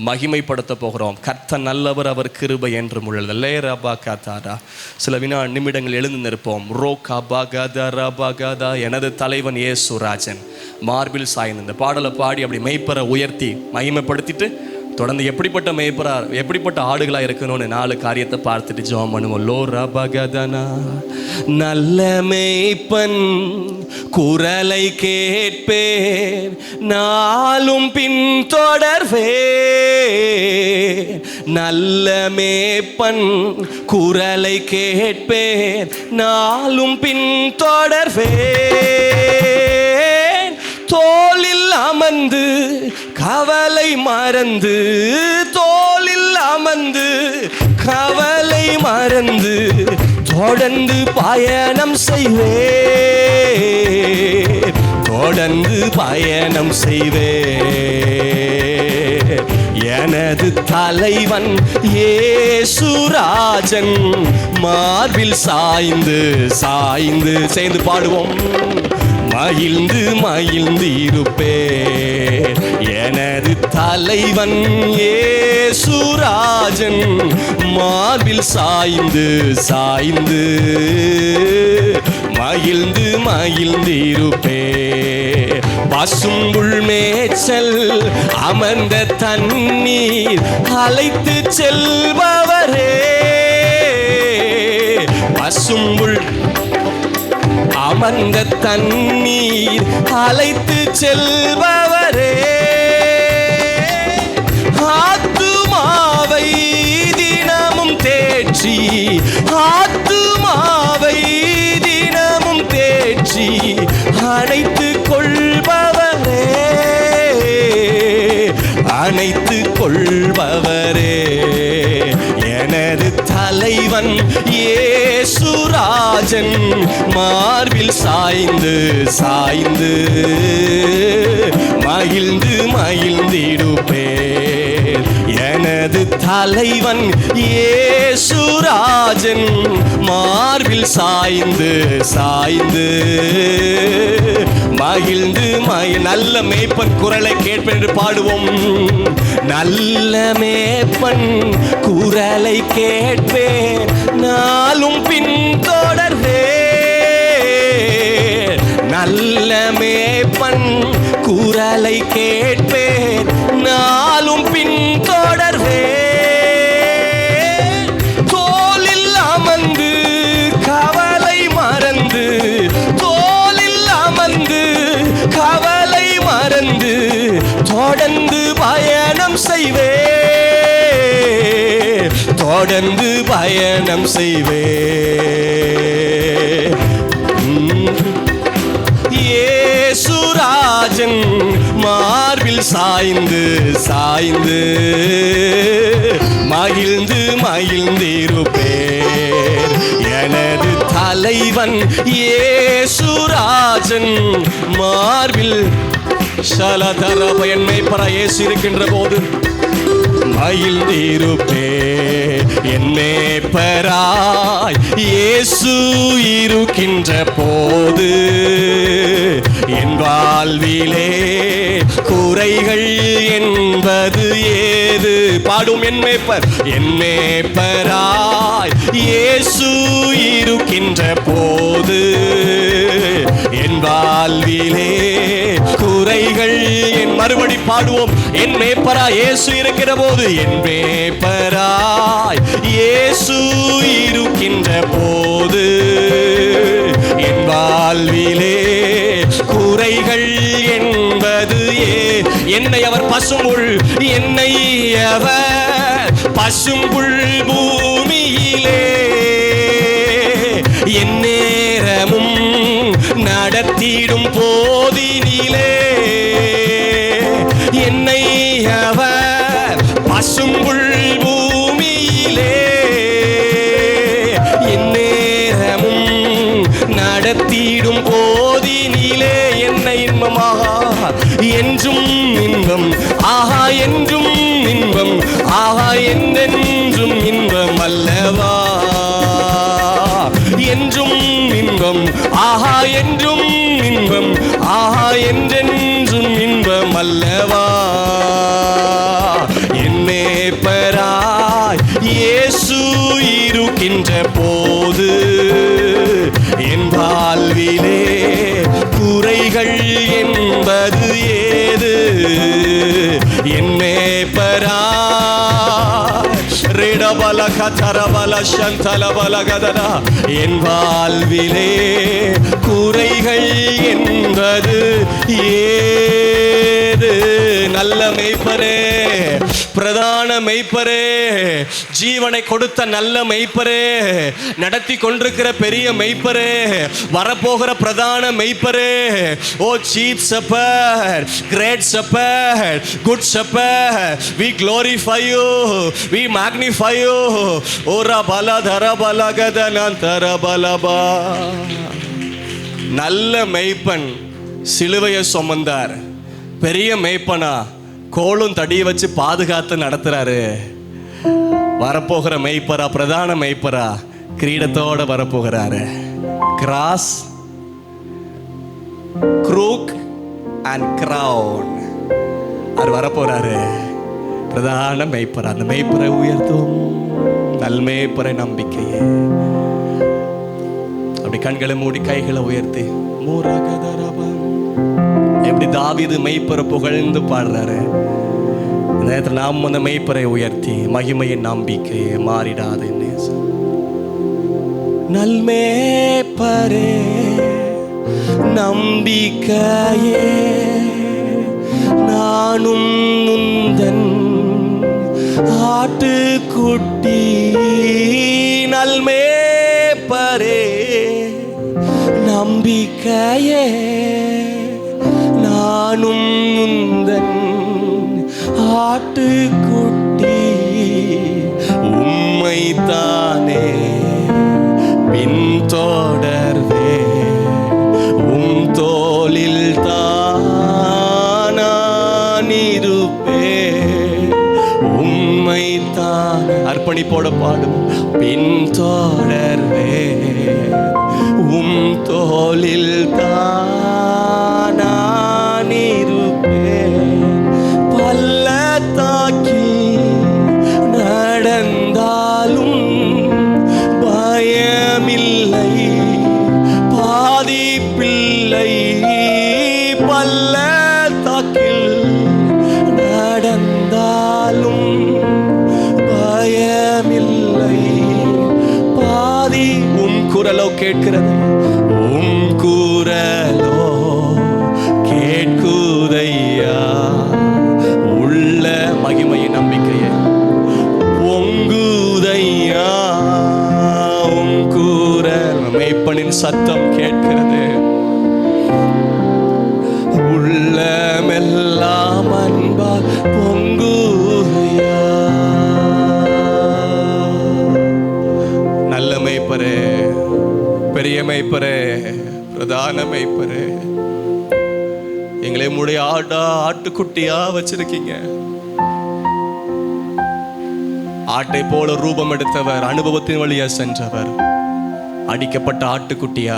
மகிமைப்படுத்த போகிறோம். கர்த்தர் நல்லவர், அவர் கிருபை என்றும் உள்ளது. லே ரபா காதாரா. சில நிமிடங்கள் எழுந்து நிற்போம். ரோ காபா காதா ரபா காதா. எனது தலைவன் இயேசுராஜன் மார்பில் சாய்ந்து இந்த பாடலை பாடி அப்படி மெய்ப்பரை உயர்த்தி மகிமைப்படுத்திட்டு தொடர்ந்து எப்படிப்பட்ட ஆடுகளாக இருக்கணும்னு 4 காரியத்தை பார்த்துட்டு ஜெபம் பண்ணுவோம். லோ ரபகதனா. நல்ல மேய்ப்பன் குரலை கேட்பேன், நாளும் பின் தொடர்வேன். நல்ல மேய்ப்பன் குரலை கேட்பேன், நாளும் பின் தொடர்வேன். தோளில் அமர்ந்து கவலை மறந்து, தோளில் அமர்ந்து கவலை மறந்து தொடர்ந்து பயணம் செய்வேன், தொடர்ந்து பயணம் செய்வேன். எனது தலைவன் இயேசுராஜன் மார்பில் சாய்ந்து சாய்ந்து சேர்ந்து பாடுவோம். மகிழ்ந்து மகிழ்ந்து இருப்பேன். எனது தலைவன் இயேசுராஜன் மார்பில் சாய்ந்து சாய்ந்து மகிழ்ந்து மகிழ்ந்து இருப்பேன். பசும்புல் மேய்ச்சல் அமர்ந்த தண்ணீர் அழைத்து செல்பவரே. பசும்புல் அமர்ந்த தண்ணீர் அழைத்து செல்பவரே. ஆத்துமாவை தினமும் தேற்றி, ஆத்துமாவை தினமும் தேற்றி அணைத்து கொள்பவரே, அணைத்து கொள்பவரே. எனது தலைவன் இயேசுராஜன் மார்பில் சாய்ந்து சாய்ந்து மகிழ்ந்து மகிழ்ந்திடுப்பேன். எனது தலைவன் இயேசுராஜன் மார்பில் சாய்ந்து சாய்ந்து மகிழ்ந்து நல்ல மேய்ப்பன் குரலை கேட்பேன் என்று பாடுவோம். நல்ல மேய்ப்பன் குரலை கேட்பேன், நாளும் பின் தொடர்வேன். நல்ல மேய்ப்பன் குரலை கேட்பேன், நாளும் பின் தொடர்வேன். தோளில் அமர்ந்து கவலை மறந்து, தோளில் அமர்ந்து கவலை மறந்து செய்வே, தொடர்ந்து பயணம் செய்வே. இயேசுராஜன் மார்பில் சாய்ந்து சாய்ந்து மகிழ்ந்து மகிழ்ந்திருப்பேன். எனது தலைவன் இயேசுராஜன் மார்பில் சலதரப என்மை பர இயேசு இருக்கின்ற போது மகிழ்ந்திருப்பே. என்னே பராய் இயேசு இருக்கின்ற போது என் வாழ்விலே குறைகள் என்பது ஏது? பாடும் என் மேய்ப்பராய் இயேசு இருக்கின்ற போது என் வாழ்விலே குறைகள் என் மறுபடி பாடுவோம். என் மேய்ப்பராய் இயேசு இருக்கிற போது, என் மேய்ப்பராய் இயேசு இருக்கின்ற போது என் வாழ்விலே குறைகள் என்பது என்னை அவர் பசும்புல், என்னை அவர் பசும்புல் பூமியிலே என் நேரமும் நடத்திடும் போதினிலே என்னை அவர் பசும்புல் பூமியிலே என் நேரமும் நடத்திடும் போதினிலே என்னை இன்பமாக என்றும் இன்பம், ஆஹா என்றும் இன்பம், ஆஹா என்றென்றும் இன்பம் அல்லவா, என்றும் இன்பம், ஆஹா என்றும் இன்பம், ஆஹா என்றென்றும் இன்பம் அல்லவா. என் மேய்ப்பராய் இயேசு இருக்கின்ற போது என் வாழ்விலே குறைகள் என்பது ஏது? என் மேய்ப்பராய் ரெடபலக தரபல சந்தலபலகதனா என் வாழ்விலே குறைகள் என்பது ஏது? நல்ல மேய்ப்பரே, பிரதான மெய்ப்பரே, ஜீவனை கொடுத்த நல்ல மெய்ப்பரே, நடத்தி கொண்டிருக்கிற பெரிய மெய்ப்பரே, வரப்போகிற பிரதான மெய்ப்பரே, O chief shepherd, great shepherd, good shepherd, we glorify you, we magnify you. ஓரா பல தர பலகதனான் தர பலபா. நல்ல மெய்ப்பன் சிலுவையை சுமந்தார். பெரிய மெய்ப்பனா கோளும் தடியை வச்சு பாதுகாத்து நடத்துறாரு. வரப்போகிற மெய்ப்பரா, பிரதான மெய்ப்பரா, கிரீடத்தோட வரப்போகிறாரு. கிராஸ், க்ரூக் அண்ட் கிரவுன், அவர் வரப்போறாரு. பிரதான மெய்ப்பரா, அந்த மெய்ப்பரை உயர்த்தும். நல்மேய்ப்பரை நம்பிக்கையே. அப்படி கண்களை மூடி கைகளை உயர்த்தி எப்படி தாவீது மெய்ப்பரை புகழ்ந்து பாடுறாரு. இந்த நேரத்தில் நாம் அந்த மெய்ப்பரை உயர்த்தி மகிமையின் நம்பிக்கையே மாறிடாது. நல்மேய்ப்பரே நம்பிக்கையே, நானும் முந்தன் ஆட்டுக்குட்டி. நல்மேய்ப்பரே நம்பிக்கையே, நானும் முந்தன் ஆட்டுக்குட்டி. உம்மைத்தானே பின்தொடர்வே, உம் தோளில் தான் இருப்பே. உம்மைத்தான் அர்ப்பணிப்போட பாடும். பின்தொடர்வே, உம் தோளில் தான் இருப்பேன். பள்ளத்தாக்கில் நடந்தாலும் பயமில்லை, பாதிப்பில்லை. பள்ளத்தாக்கில் நடந்தாலும் பயமில்லை, பாதி. உம் குரலோ கேட்கிறது, உம் குரலோ கேட்குதையா. உள்ள மகிமை ஆவியின் சத்தம் கேட்கிறது. உள்ளமெல்லாம் அன்பால் பொங்குயா. நல்ல மேய்ப்பரே, பெரிய மேய்ப்பரே, பிரதான மேய்ப்பரே, எங்களை உம்முடைய ஆட்டுக்குட்டியா வச்சிருக்கீங்க. ஆட்டை போல ரூபம் எடுத்தவர், அனுபவத்தின் வழியா சென்றவர், அடிக்கப்பட்ட ஆட்டுக்குட்டியா,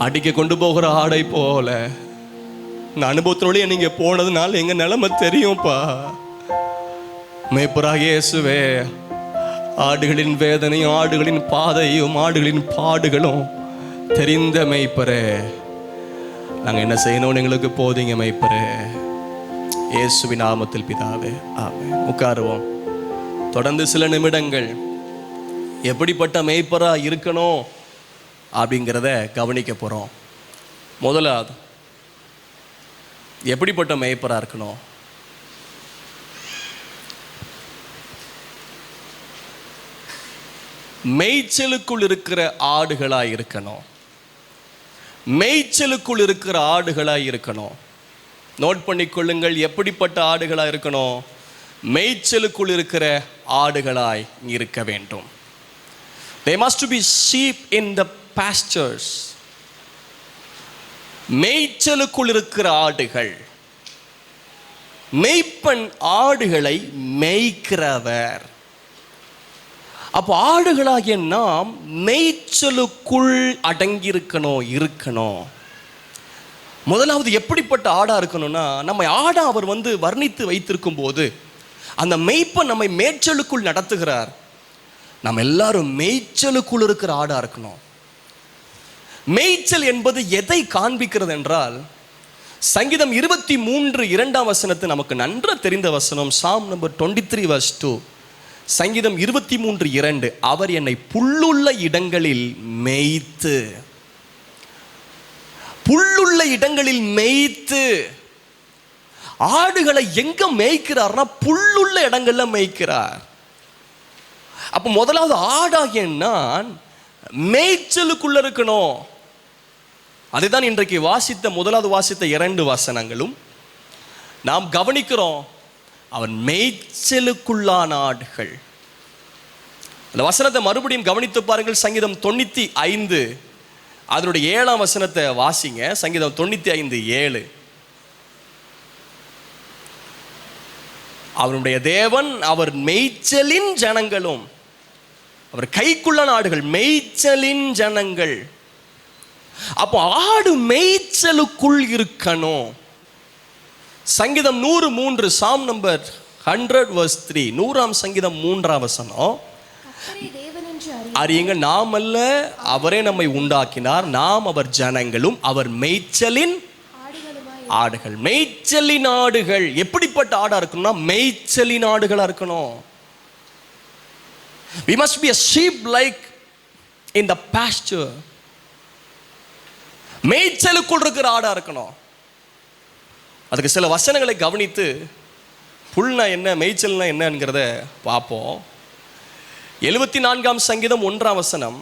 அடிக்க கொண்டு போகிற ஆடை போல இந்த அனுபவத்தின் வழியா நீங்க போனதுனால எங்க நிலைமை தெரியும்ப்பா. மேய்ப்பராகிய இயேசுவே, ஆடுகளின் வேதனையும் ஆடுகளின் பாதையும் ஆடுகளின் பாடுகளும் தெரிந்த மேய்ப்பரே, நாங்கள் என்ன செய்யணும்னு எங்களுக்கு போதிங்க மேய்ப்பரே. இயேசுவின் நாமத்தில் பிதாவே, ஆமென். உட்காருவோம். தொடர்ந்து சில நிமிடங்கள் எப்படிப்பட்ட மேய்ப்பரா இருக்கணும் அப்படிங்கிறத கவனிக்க போகிறோம். முதலாவது, எப்படிப்பட்ட மேய்ப்பரா இருக்கணும்? மேய்ச்சலுக்குள் இருக்கிற ஆடுகளாய் இருக்கணும். மேய்ச்சலுக்குள் இருக்கிற ஆடுகளாய் இருக்கணும். நோட் பண்ணிக்கொள்ளுங்கள், எப்படிப்பட்ட ஆடுகளாய் இருக்கணும்? மேய்ச்சலுக்குள் இருக்கிற ஆடுகளாய் இருக்க வேண்டும். They must be sheep in the pastures. மேய்ச்சலுக்குள் இருக்கிற ஆடுகள். மேய்ப்பன் ஆடுகளை மேய்க்கிறவர். அப்போ ஆடுகளாகிய நாம் மேய்ச்சலுக்குள் அடங்கி இருக்கணும். முதலாவது எப்படிப்பட்ட ஆடா இருக்கணும்னா, நம்ம ஆடா அவர் வர்ணித்து வைத்திருக்கும் போது அந்த மேய்ப்பன் நம்மை மேய்ச்சலுக்குள் நடத்துகிறார். நம்ம எல்லாரும் மேய்ச்சலுக்குள் இருக்கிற ஆடா இருக்கணும். மேய்ச்சல் என்பது எதை காண்பிக்கிறது என்றால், சங்கீதம் 23:2 நமக்கு நன்றாக தெரிந்த வசனம். Psalm number 23:2. சங்கீதம் 23:2, அவர் என்னை புல்லுள்ள இடங்களில் மேய்த்து. புல்லுள்ள இடங்களில் மேய்த்து. ஆடுகளை எங்க மேய்க்கிறார்னா புல்லுள்ள இடங்கள்ல மேய்க்கிறார். அப்ப முதலாவது ஆடாகிய நான் மேய்ச்சலுக்குள்ள இருக்கணும். அதுதான் இன்றைக்கு முதலாவது வாசித்த 2 வசனங்களும் நாம் கவனிக்கிறோம். அவன் மேய்ச்சலுக்குள்ளான ஆடுகள். அந்த வசனத்தை மறுபடியும் கவனித்து பாருங்கள். சங்கீதம் 95 அதனுடைய 7ஆம் வசனத்தை வாசிங்க. சங்கீதம் 95:7. அவருடைய தேவன் அவர் மேய்ச்சலின் ஜனங்களும். அவர் கைக்குள்ளான ஆடுகள், மேய்ச்சலின் ஜனங்கள். அப்போ ஆடு மேய்ச்சலுக்குள் இருக்கணும். சங்கீதம் 103, Psalm number 100:3, 100ஆம் சங்கீதம் 3ஆம் வசனம். அறியுங்க, நாம் அல்ல, அவரே நம்மை உண்டாக்கினார், நாம் அவர் ஜனங்களும் அவர் மேய்ச்சலின் ஆடுகள். மேய்ச்சலின் ஆடுகள். எப்படிப்பட்ட ஆடா இருக்கணும்னா மேய்ச்சலின் ஆடுகளா இருக்கணும். We must be a sheep like in the pasture. மேய்ச்சலுக்குள் இருக்கிற ஆடா இருக்கணும். அதுக்கு சில வசனங்களை கவனித்து புல்னா என்ன, மேய்ச்சல்னா என்னங்கிறத பார்ப்போம். 74ஆம் சங்கீதம் 1ஆம் வசனம்.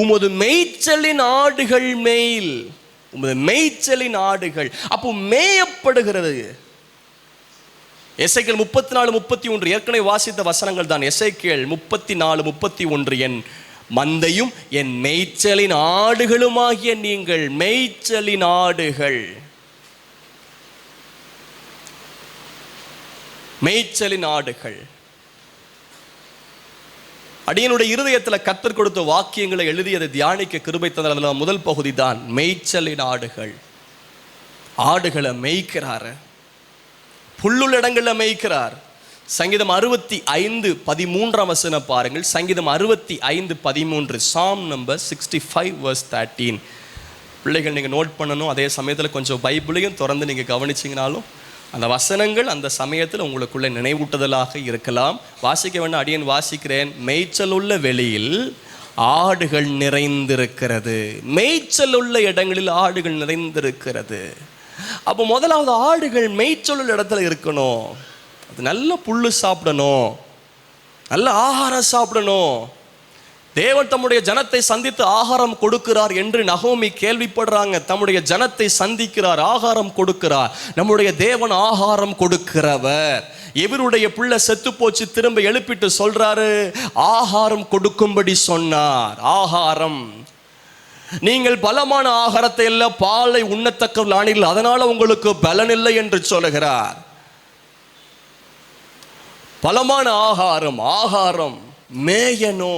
உமது மேய்ச்சலின் ஆடுகள் மேல். உமது மேய்ச்சலின் ஆடுகள். அப்போ மேயப்படுகிறது. எசேக்கியேல் 34:31 ஏற்கனவே வாசித்த வசனங்கள் தான். எசேக்கியேல் 34:31, என் மந்தையும் என் மேய்ச்சலின் ஆடுகளுமாகிய நீங்கள். மேய்ச்சலின் ஆடுகள், மேய்ச்சலின் ஆடுகள். அடியனுடைய இருதயத்தில் கர்த்தர் கொடுத்த வாக்கியங்களை எழுதி அதை தியானிக்க கிருபை தந்ததில் முதல் பகுதி தான் மேய்ச்சலின் ஆடுகள். ஆடுகளை மேய்க்கிறாரு, புல்லுள்ள இடங்களில் மேய்க்கிறார். சங்கீதம் 65:13 வசனம் பாருங்கள். சங்கீதம் 65:13, Psalm number 65:13. பிள்ளைகள் நீங்கள் நோட் பண்ணணும். அதே சமயத்தில் கொஞ்சம் பைபிளையும் திறந்து நீங்கள் கவனிச்சிங்கனாலும் அந்த வசனங்கள் அந்த சமயத்தில் உங்களுக்குள்ள நினைவூட்டுதலாக இருக்கலாம். வாசிக்க வேண்டாம், அடியேன் வாசிக்கிறேன். மேய்ச்சல் உள்ள வெளியில் ஆடுகள் நிறைந்திருக்கிறது. மேய்ச்சல் உள்ள இடங்களில் ஆடுகள் நிறைந்திருக்கிறது. அப்போ முதலாவது ஆடுகள் மேய்ச்சல் உள்ள இடத்துல இருக்கணும். அது நல்ல புல்லு சாப்பிடணும், நல்ல ஆகாரம் சாப்பிடணும். தேவன் தம்முடைய ஜனத்தை சந்தித்து ஆகாரம் கொடுக்கிறார் என்று நகோமி கேள்விப்படுறாங்க. தம்முடைய ஜனத்தை சந்திக்கிறார், ஆகாரம் கொடுக்கிறார். நம்முடைய தேவன் ஆகாரம் கொடுக்கிறவர். இவருடைய பிள்ளை செத்து போச்சு, திரும்ப எழுப்பிட்டு சொல்றாரு, ஆகாரம் கொடுக்கும்படி சொன்னார். ஆகாரம், நீங்கள் பலமான ஆகாரத்தை எல்லாம் பாலை உண்ணத்தக்க ஆனீர்கள், அதனால உங்களுக்கு பலன் இல்லை என்று சொல்லுகிறார். பலமான ஆகாரம், ஆகாரம் மேயனோ.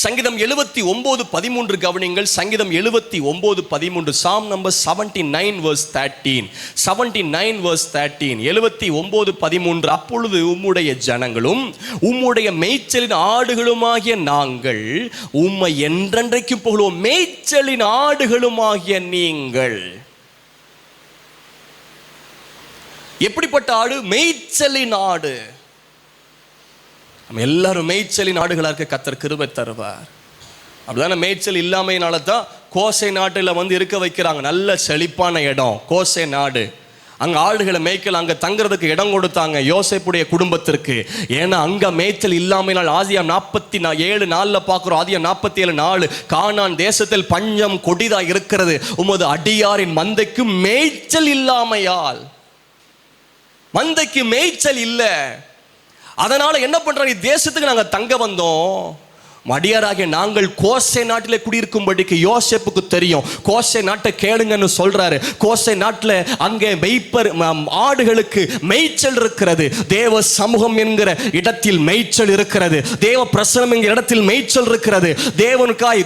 சங்கீதம் 79:13 கவனிங்கள். சங்கீதம் 79:13, Psalm number 79 verse 13. 79 verse 13, 79:13. அப்பொழுது உம்முடைய ஜனங்களும் உம்முடைய மேய்ச்சலின் ஆடுகளுமாகிய நாங்கள் உம்மை என்றென்றைக்கு புகழுவோம். மேய்ச்சலின் ஆடுகளுமாகிய நீங்கள். எப்படிப்பட்ட ஆடு? மேய்ச்சலின் ஆடு. நம்ம எல்லாரும் மேய்ச்சலின் ஆடுகளாக இருக்க கர்த்தர் கிருபை தருவார். அப்படிதானே? மேய்ச்சல் இல்லாமையினால தான் கோசை நாட்டில் இருக்க வைக்கிறாங்க. நல்ல செழிப்பான இடம் கோசை நாடு. அங்கே ஆடுகளை மேய்க்கல, அங்கே தங்குறதுக்கு இடம் கொடுத்தாங்க யோசேப்புடைய குடும்பத்திற்கு. ஏன்னா அங்கே மேய்ச்சல் இல்லாமையினால் ஆதியாகமம் 47:4 பார்க்குறோம். ஆதியாகமம் 47:4, கானான் தேசத்தில் பஞ்சம் கொடிதா இருக்கிறது, உமது அடியாரின் மந்தைக்கு மேய்ச்சல் இல்லாமையால். மந்தைக்கு மேய்ச்சல் இல்லை. அதனால என்ன பண்றாங்க? தேசத்துக்கு நாங்க தங்க வந்தோம், மடியாராகிய நாங்கள் கோசை நாட்டிலே குடியிருக்கும்படிக்கு யோசேப்புக்கு தெரியும். கோசை நாட்டை கேளுங்கன்னு சொல்றாரு. கோசை நாட்டில் அங்கே மேய்ப்பர் ஆடுகளுக்கு மேய்ச்சல் இருக்கிறது. தேவ சமூகம் என்கிற இடத்தில் மேய்ச்சல் இருக்கிறது. தேவ பிரசனம் என்கிற இடத்தில் மேய்ச்சல் இருக்கிறது.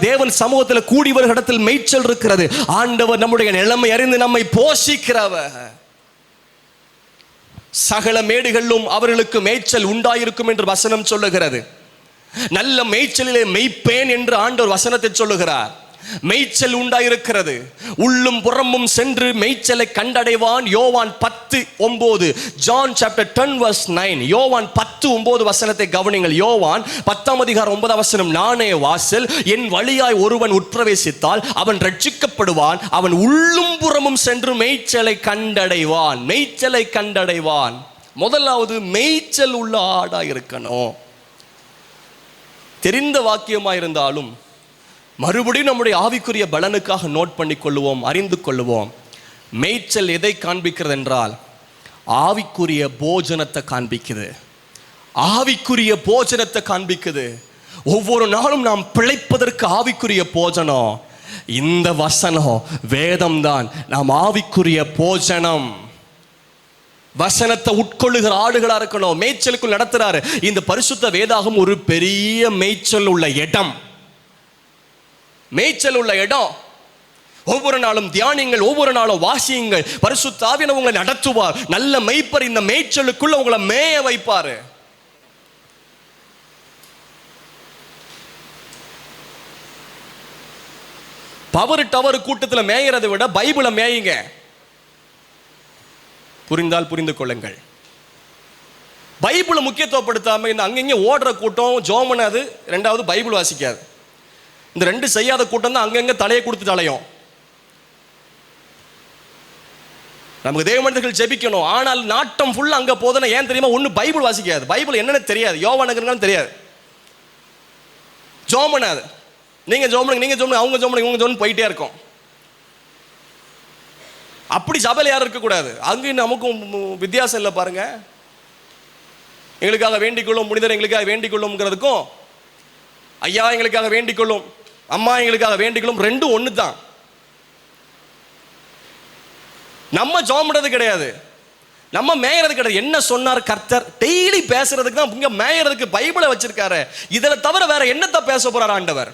தேவன் சமூகத்தில் கூடி வருகிற இடத்தில் மேய்ச்சல் இருக்கிறது. ஆண்டவர் நம்முடைய நிலைமை அறிந்து நம்மை போஷிக்கிறவர். சகல மேடுகளிலும் அவர்களுக்கு மேய்ச்சல் உண்டாயிருக்கும் என்று வசனம் சொல்லுகிறது. நல்ல மேய்ச்சலிலே மெய்ப்பேன் என்று ஆண்டவர் வசனத்தை சொல்லுகிறார். மேய்ச்சல் உண்டாயிருக்கிறது. உள்ளும் புறமும் சென்று மேய்ச்சலை கண்டடைவான். யோவான் 10:9, John chapter 10 verse 9. யோவான் 10:9 வசனத்தை கவனிங்கள். யோவான் 10:9, நானே வாசல், என் வழியாய் ஒருவன் உட்பிரவேசித்தால் அவன் ரட்சிக்கப்படுவான், அவன் உள்ளும் புறமும் சென்று மேய்ச்சலை கண்டடைவான். மேய்ச்சலை கண்டடைவான். முதலாவது மேய்ச்சல் உள்ள ஆடா இருக்கணும். தெரிந்த வாக்கியமாக இருந்தாலும் மறுபடியும் நம்முடைய ஆவிக்குரிய பலனுக்காக நோட் பண்ணி கொள்ளுவோம், அறிந்து கொள்ளுவோம். மேய்ச்சல் எதை காண்பிக்கிறது என்றால் ஆவிக்குரிய போஜனத்தை காண்பிக்குது. ஆவிக்குரிய போஜனத்தை காண்பிக்குது. ஒவ்வொரு நாளும் நாம் பிழைப்பதற்கு ஆவிக்குரிய போஜனம் இந்த வசனம், வேதம் தான் நாம் ஆவிக்குரிய போஜனம். வசனத்தை உட்கொள்ளுகிற ஆடுகளா இருக்கணும். மேய்ச்சலுக்குள் நடத்துறாரு. இந்த பரிசுத்த வேதாகம் ஒரு பெரிய மேய்ச்சல் உள்ள இடம். மேய்ச்சல் உள்ள இடம். ஒவ்வொரு நாளும் தியானிங்கள், ஒவ்வொரு நாளும் வாசியுங்கள். பரிசுத்த ஆவியானவர் உங்களை நடத்துவார். நல்ல மேய்ப்பர் இந்த மேய்ச்சலுக்குள்ள உங்களை மேய வைப்பாரு. பவர் டவர் கூட்டத்தில் மேயறதை விட பைபிளை மேயுங்க. புரிந்தால் புரிந்து கொள்ளுங்கள். பைபிளை முக்கியத்துவப்படுத்தாம இந்த அங்கங்க ஓடுற கூட்டம் ஜோம் பண்ணாது, ரெண்டாவது பைபிள் வாசிக்காது. இந்த ரெண்டு செய்யாத கூட்டம் தான் அங்கங்க தலையை கொடுத்து தலையும். நமக்கு தேவ மனிதர்கள் ஜெபிக்கணும், ஆனால் நாட்டம் ஃபுல்லா அங்க போதுன்னா ஏன் தெரியுமா? ஒண்ணு பைபிள் வாசிக்காது, பைபிள் என்னன்னு தெரியாது, யோவானுக்கு தெரியாது, ஜோம் பண்ணாது. நீங்க ஜோம் பண்ணுங்க, நீங்க ஜோம் பண்ணுங்க, அவங்க ஜோம் பண்ணுங்க, இவங்க ஜோம் போயிட்டே இருக்கும். அப்படி சபையில் யாரும் இருக்கக்கூடாது. அங்கேயும் நமக்கும் வித்தியாசம் இல்லை பாருங்க. எங்களுக்காக வேண்டிக் கொள்ளும் புனிதர் எங்களுக்காக வேண்டிக் கொள்ளும்ங்கிறதுக்கும் ஐயா எங்களுக்காக வேண்டிக் கொள்ளும், அம்மா எங்களுக்காக வேண்டிக் கொள்ளும், ரெண்டும் ஒன்று தான். நம்ம ஜெபம் பண்றது கிடையாது, நம்ம மேயறது கிடையாது. என்ன சொன்னார் கர்த்தர்? டெய்லி பேசுறதுக்கு தான் இங்க மேயறதுக்கு பைபிளை வச்சிருக்காரு. இதில் தவிர வேற என்னத்தை பேச போறார் ஆண்டவர்?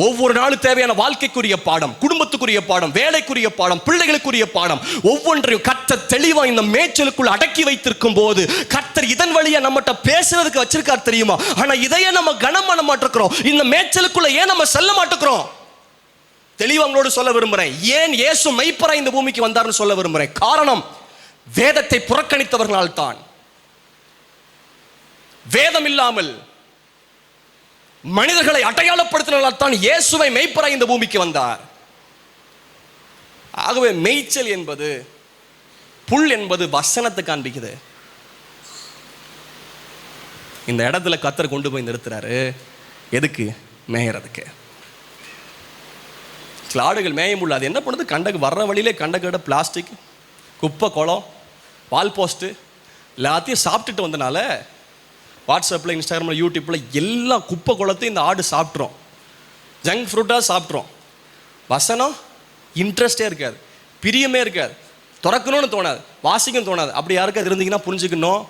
ஒவ்வொரு நாளும் தேவையான வாழ்க்கைக்குரிய பாடம், குடும்பத்துக்குரிய பாடம், வேலைக்குரிய பாடம், பிள்ளைகளுக்குரிய பாடம், ஒவ்வொன்றையும் கர்த்தர் தெளிவா இந்த மேய்ச்சலுக்குள் அடக்கி வைத்திருக்கும் போது கர்த்தர் இதன் வழியா நம்மகிட்ட பேசுறதுக்கு வச்சிருக்கார் தெரியுமா? ஆனா இதையே நம்ம கனம் பண்ண மாட்டேங்கிறோம். இந்த மேய்ச்சலுக்குள்ள ஏன் நம்ம செல்ல மாட்டேங்கிறோம்? தெளிவா உங்களோடு சொல்ல விரும்புறேன். ஏன் இயேசு மெய்ப்பரா இந்த பூமிக்கு வந்தார்னு சொல்ல விரும்புறேன். காரணம், வேதத்தை புறக்கணித்தவர்களால் தான். வேதம் இல்லாமல் மனிதர்களை அடையாளப்படுத்தினால் தான் இயேசுவை மெய்ப்பராய் இந்த பூமிக்கு வந்தார். ஆகவே மேய்ச்சல் என்பது, புல் என்பது வசனத்தை காண்பிக்குது. இந்த இடத்துல கர்த்தர் கொண்டு போய் நிறுத்துறாரு. எதுக்கு? மேயறதுக்கு. சில ஆடுகள் மேய முடியல. அது என்ன பண்ணுது? கண்டக்கு வர்ற வழியிலே கண்டக்கட பிளாஸ்டிக், குப்பை, குளம், வால் போஸ்ட்டு எல்லாத்தையும் சாப்பிட்டுட்டு வந்தனால வாட்ஸ்அப்பில், இன்ஸ்டாகிராமில், யூடியூப்பில் எல்லா குப்பை குளத்தையும் இந்த ஆடு சாப்பிட்றோம். ஜங்க் ஃப்ரூட்டாக சாப்பிட்றோம். வசனம் இன்ட்ரெஸ்டே இருக்காது, பிரியமே இருக்காது, திறக்கணும்னு தோணாது, வாசிக்கும் தோணாது. அப்படி யாருக்காவது இருந்தீங்கன்னா புரிஞ்சுக்கணும்,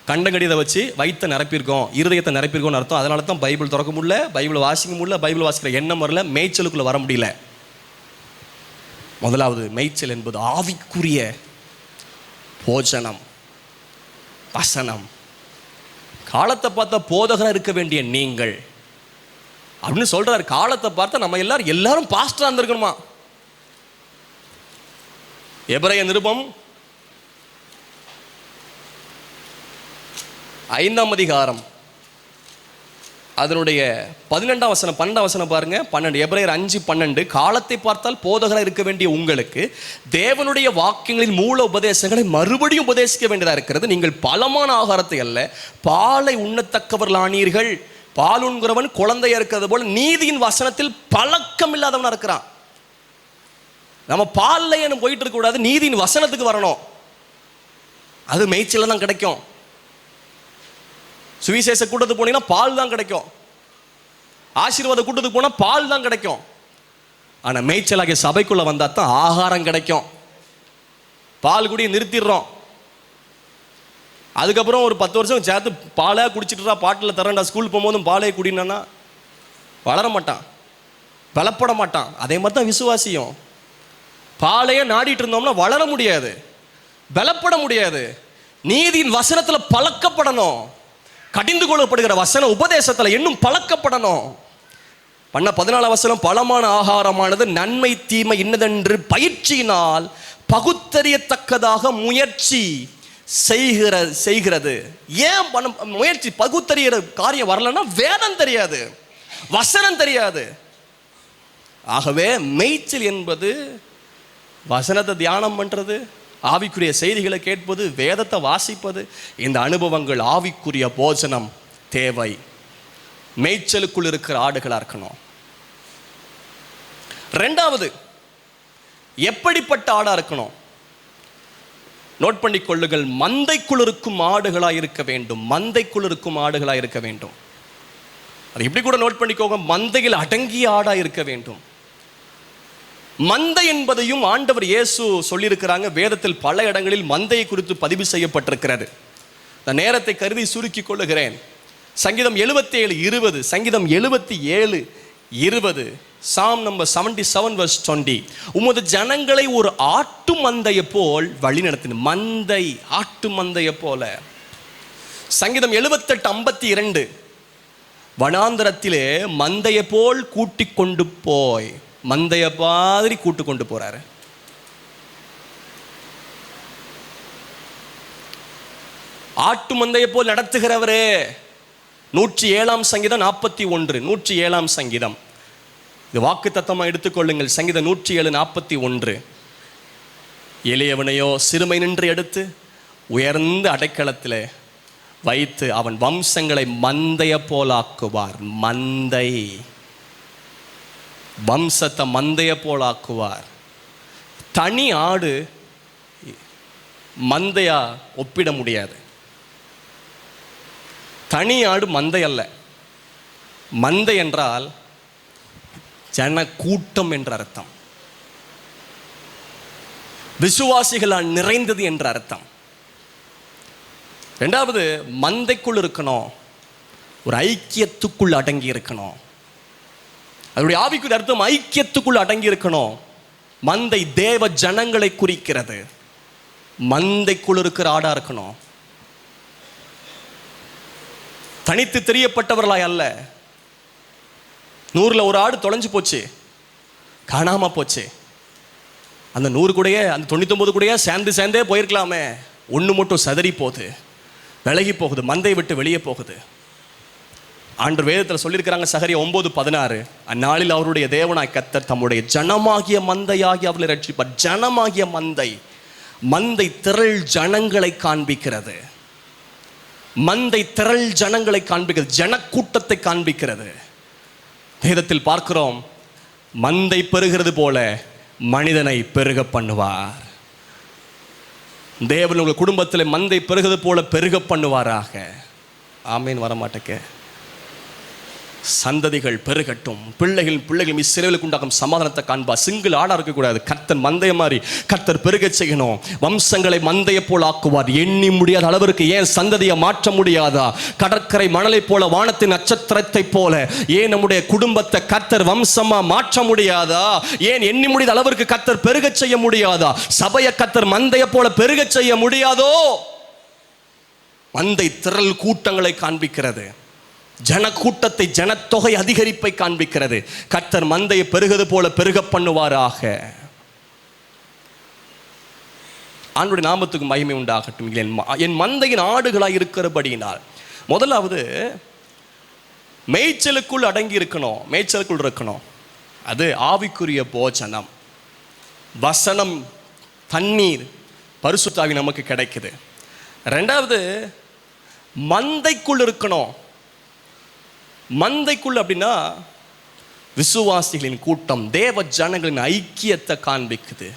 கண்டங்கடியதை வச்சு வயிற்றை நிரப்பியிருக்கோம், இருதயத்தை நிரப்பியிருக்கோம்னு அர்த்தம். அதனால தான் பைபிள் திறக்க முடியல, பைபிள் வாசிக்க முடியல, பைபிள் வாசிக்கிற எண்ணம் வரல, மேய்ச்சலுக்குள்ளே வர முடியல. முதலாவது, மேய்ச்சல் என்பது ஆவிக்குரிய போஜனம், வசனம். காலத்தை பார்த்தா போதகராக இருக்க வேண்டிய நீங்கள் அப்படின்னு சொல்றாரு. காலத்தை பார்த்தா நம்ம எல்லாரும் பாஸ்டரா இருந்திருக்கணுமா? எபிரேய நிருபம் 5ஆம் அதிகாரம் அதனுடைய 12ஆம் வசனம் 12ஆம் வசனம் பாருங்க. 12 எபிரேயர் 5:12. காலத்தை பார்த்தால் போதகராக இருக்க வேண்டிய உங்களுக்கு தேவனுடைய வாக்கியங்களின் மூல உபதேசங்களை மறுபடியும் உபதேசிக்க வேண்டியதாக இருக்கிறது. நீங்கள் பலமான ஆகாரத்தை அல்ல பாலை உண்ணத்தக்கவர்களானீர்கள். பால் உண்கிறவன் குழந்தையா இருக்கிறது போல நீதியின் வசனத்தில் பழக்கம் இல்லாதவனா இருக்கிறான். நம்ம பால்லையே போயிட்டு இருக்க கூடாது, நீதியின் வசனத்துக்கு வரணும். அது மேய்ச்சல தான் கிடைக்கும். சுவிசேஷ கூட்டத்துக்கு போனீங்கன்னா பால் தான் கிடைக்கும், ஆசீர்வாத கூட்டத்துக்கு போனால் பால் தான் கிடைக்கும். ஆனால் மேய்ச்சலாகிய சபைக்குள்ள வந்தா தான் ஆகாரம் கிடைக்கும். பால் குடியை நிறுத்திடுறோம். அதுக்கப்புறம் ஒரு 10 வருஷம் சேர்த்து பாலையாக குடிச்சிட்டுறா, பாட்டில் தரேன்டா, ஸ்கூல் போகும்போதும் பாலையை குடினா வளர மாட்டான், பலப்பட மாட்டான். அதே மாதிரி தான் விசுவாசியும். பாலையே நாடிட்டு இருந்தோம்னா வளர முடியாது, பலப்பட முடியாது. நீதியின் வசனத்தில் பழக்கப்படணும். கடிந்து கொள்ளப்படுகிற வசன உபதேசத்தில் இன்னும் பழக்கப்படணும். 14ஆம் வசனம், பலமான ஆகாரமானது நன்மை தீமை இன்னதென்று பயிற்சியினால் பகுத்தறியத்தக்கதாக முயற்சி செய்கிறது. ஏன் முயற்சி? பகுத்தறிகிற காரியம் வரலன்னா வேதம் தெரியாது, வசனம் தெரியாது. ஆகவே மேய்ச்சல் என்பது வசனத்தை தியானம் பண்றது, ஆவிக்குரிய செய்திகளை கேட்பது, வேதத்தை வாசிப்பது. இந்த அனுபவங்கள் ஆவிக்குரிய போஜனம் தேவை. மேய்ச்சலுக்குள் இருக்கிற ஆடுகளா இருக்கணும். ரெண்டாவது, எப்படிப்பட்ட ஆடா இருக்கணும்? நோட் பண்ணி கொள்ளுங்கள். மந்தைக்குள் இருக்கும் ஆடுகளாக இருக்க வேண்டும். மந்தைக்குள் இருக்கும் ஆடுகளாக இருக்க வேண்டும். அது இப்படி கூட நோட் பண்ணிக்கோங்க, மந்தையில் அடங்கிய ஆடா இருக்க வேண்டும். மந்தை என்பதையும் ஆண்டவர் இயேசு சொல்லியிருக்கிறாங்க. வேதத்தில் பல இடங்களில் மந்தையை குறித்து பதிவு செய்யப்பட்டிருக்கிறது. நான் நேரத்தை கருதி சுருக்கி கொள்ளுகிறேன். சங்கீதம் 77:20, சங்கீதம் 77:20, Psalm number 77 verse 20. உமது ஜனங்களை ஒரு ஆட்டு மந்தையை போல் வழி நடத்தின. மந்தை, ஆட்டு மந்தையை போல. சங்கீதம் 78:52, வனாந்தரத்திலே மந்தையை போல் கூட்டிக் கொண்டு போய், மந்தைய மாதிரி கூட்டு கொண்டு போறாரு. ஆட்டு மந்தையை போல் நடத்துகிறவரே. 107ஆம் சங்கீதம் 41, 107ஆம் சங்கீதம். இது வாக்கு தத்தமா எடுத்துக்கொள்ளுங்கள். சங்கீதம் 107:41. எளியவனையோ சிறுமை நின்று எடுத்து உயர்ந்த அடைக்கலத்தில் வைத்து அவன் வம்சங்களை மந்தைய போலாக்குவார். மந்தை, வம்சத்தை மந்தைய போலாக்குவார். தனி ஆடு மந்தையா ஒப்பிட முடியாது. தனி ஆடு மந்தை அல்ல. மந்தை என்றால் ஜன கூட்டம் என்ற அர்த்தம், விசுவாசிகளால் நிறைந்தது என்ற அர்த்தம். ரெண்டாவது, மந்தைக்குள் இருக்கணும், ஒரு ஐக்கியத்துக்குள் அடங்கி இருக்கணும். அதனுடைய ஆவிக்குரிய அர்த்தம் ஐக்கியத்துக்குள் அடங்கி இருக்கணும். மந்தை தேவ ஜனங்களை குறிக்கிறது. மந்தைக்குள் இருக்கிற ஆடா இருக்கணும். தனித்து தெரியப்பட்டவர்களாய் அல்ல. 100ல் ஒரு ஆடு தொலைஞ்சு போச்சு, காணாம போச்சு. அந்த 100 கூடயே, அந்த 99 கூடயே சேர்ந்தே போயிருக்கலாமே. ஒன்று மட்டும் சதறி போகுது, விலகி போகுது, மந்தை விட்டு வெளியே போகுது. ஆண்டவர் வேதத்தில் சொல்லியிருக்கிறாங்க. சகரியா 9:16, அந்நாளில் அவருடைய தேவனாய் கர்த்தர் தம்முடைய ஜனமாகிய மந்தையாகி அவர்களை ரட்சிப்பார். ஜனமாகிய மந்தை, மந்தை திரள் ஜனங்களை காண்பிக்கிறது. மந்தை திரள் ஜனங்களை காண்பிக்கிறது, ஜனக்கூட்டத்தை காண்பிக்கிறது. வேதத்தில் பார்க்கிறோம், மந்தை பெருகிறது போல மனிதனை பெருக பண்ணுவார். தேவன் உங்கள் குடும்பத்தில் மந்தை பெருகிறது போல பெருக பண்ணுவாராக. ஆமேன். வரமாட்டேக்க. சந்ததிகள் பெருகட்டும், பிள்ளைகள் இஸ்ரவேலுக்கு உண்டாகும் சமாதானத்தை காண்பா. சிங்கிள் ஆடா இருக்கக்கூடாது. கர்த்தர் மந்தைய மாதிரி கர்த்தர் பெருக செய்யணும். வம்சங்களை மந்தைய போல் ஆக்குவார். எண்ணி முடியாத அளவிற்கு. ஏன் சந்ததியை மாற்ற முடியாதா? கடற்கரை மணலை போல, வானத்தின் நட்சத்திரத்தை போல ஏன் நம்முடைய குடும்பத்தை கர்த்தர் வம்சமா மாற்ற முடியாதா? ஏன் எண்ணி முடியாத அளவிற்கு கர்த்தர் பெருக செய்ய முடியாதா? சபையை கர்த்தர் மந்தைய போல பெருக செய்ய முடியாதோ? மந்தை திரள் கூட்டங்களை காண்பிக்கிறது, ஜனக்கூட்டத்தை, ஜனத்தொகை அதிகரிப்பை காண்பிக்கிறது. கர்த்தர் மந்தையை பெருகிறது போல பெருக பண்ணுவாராக. ஆண்டவருடைய நாமத்துக்கு மகிமை உண்டாகட்டும். என் மந்தையின் ஆடுகளாய் இருக்கிறபடியினால், முதலாவது மேய்ச்சலுக்குள் அடங்கி இருக்கணும், மேய்ச்சலுக்குள் இருக்கணும். அது ஆவிக்குரிய போஜனம், வசனம், தண்ணீர், பரிசுத்த ஆவி நமக்கு கிடைக்குது. ரெண்டாவது மந்தைக்குள் இருக்கணும். மந்தைக்குள் அப்படின்னா விசுவாசிகளின் கூட்டம், தேவ ஜனங்களின் ஐக்கியத்தை காண்பிக்குது.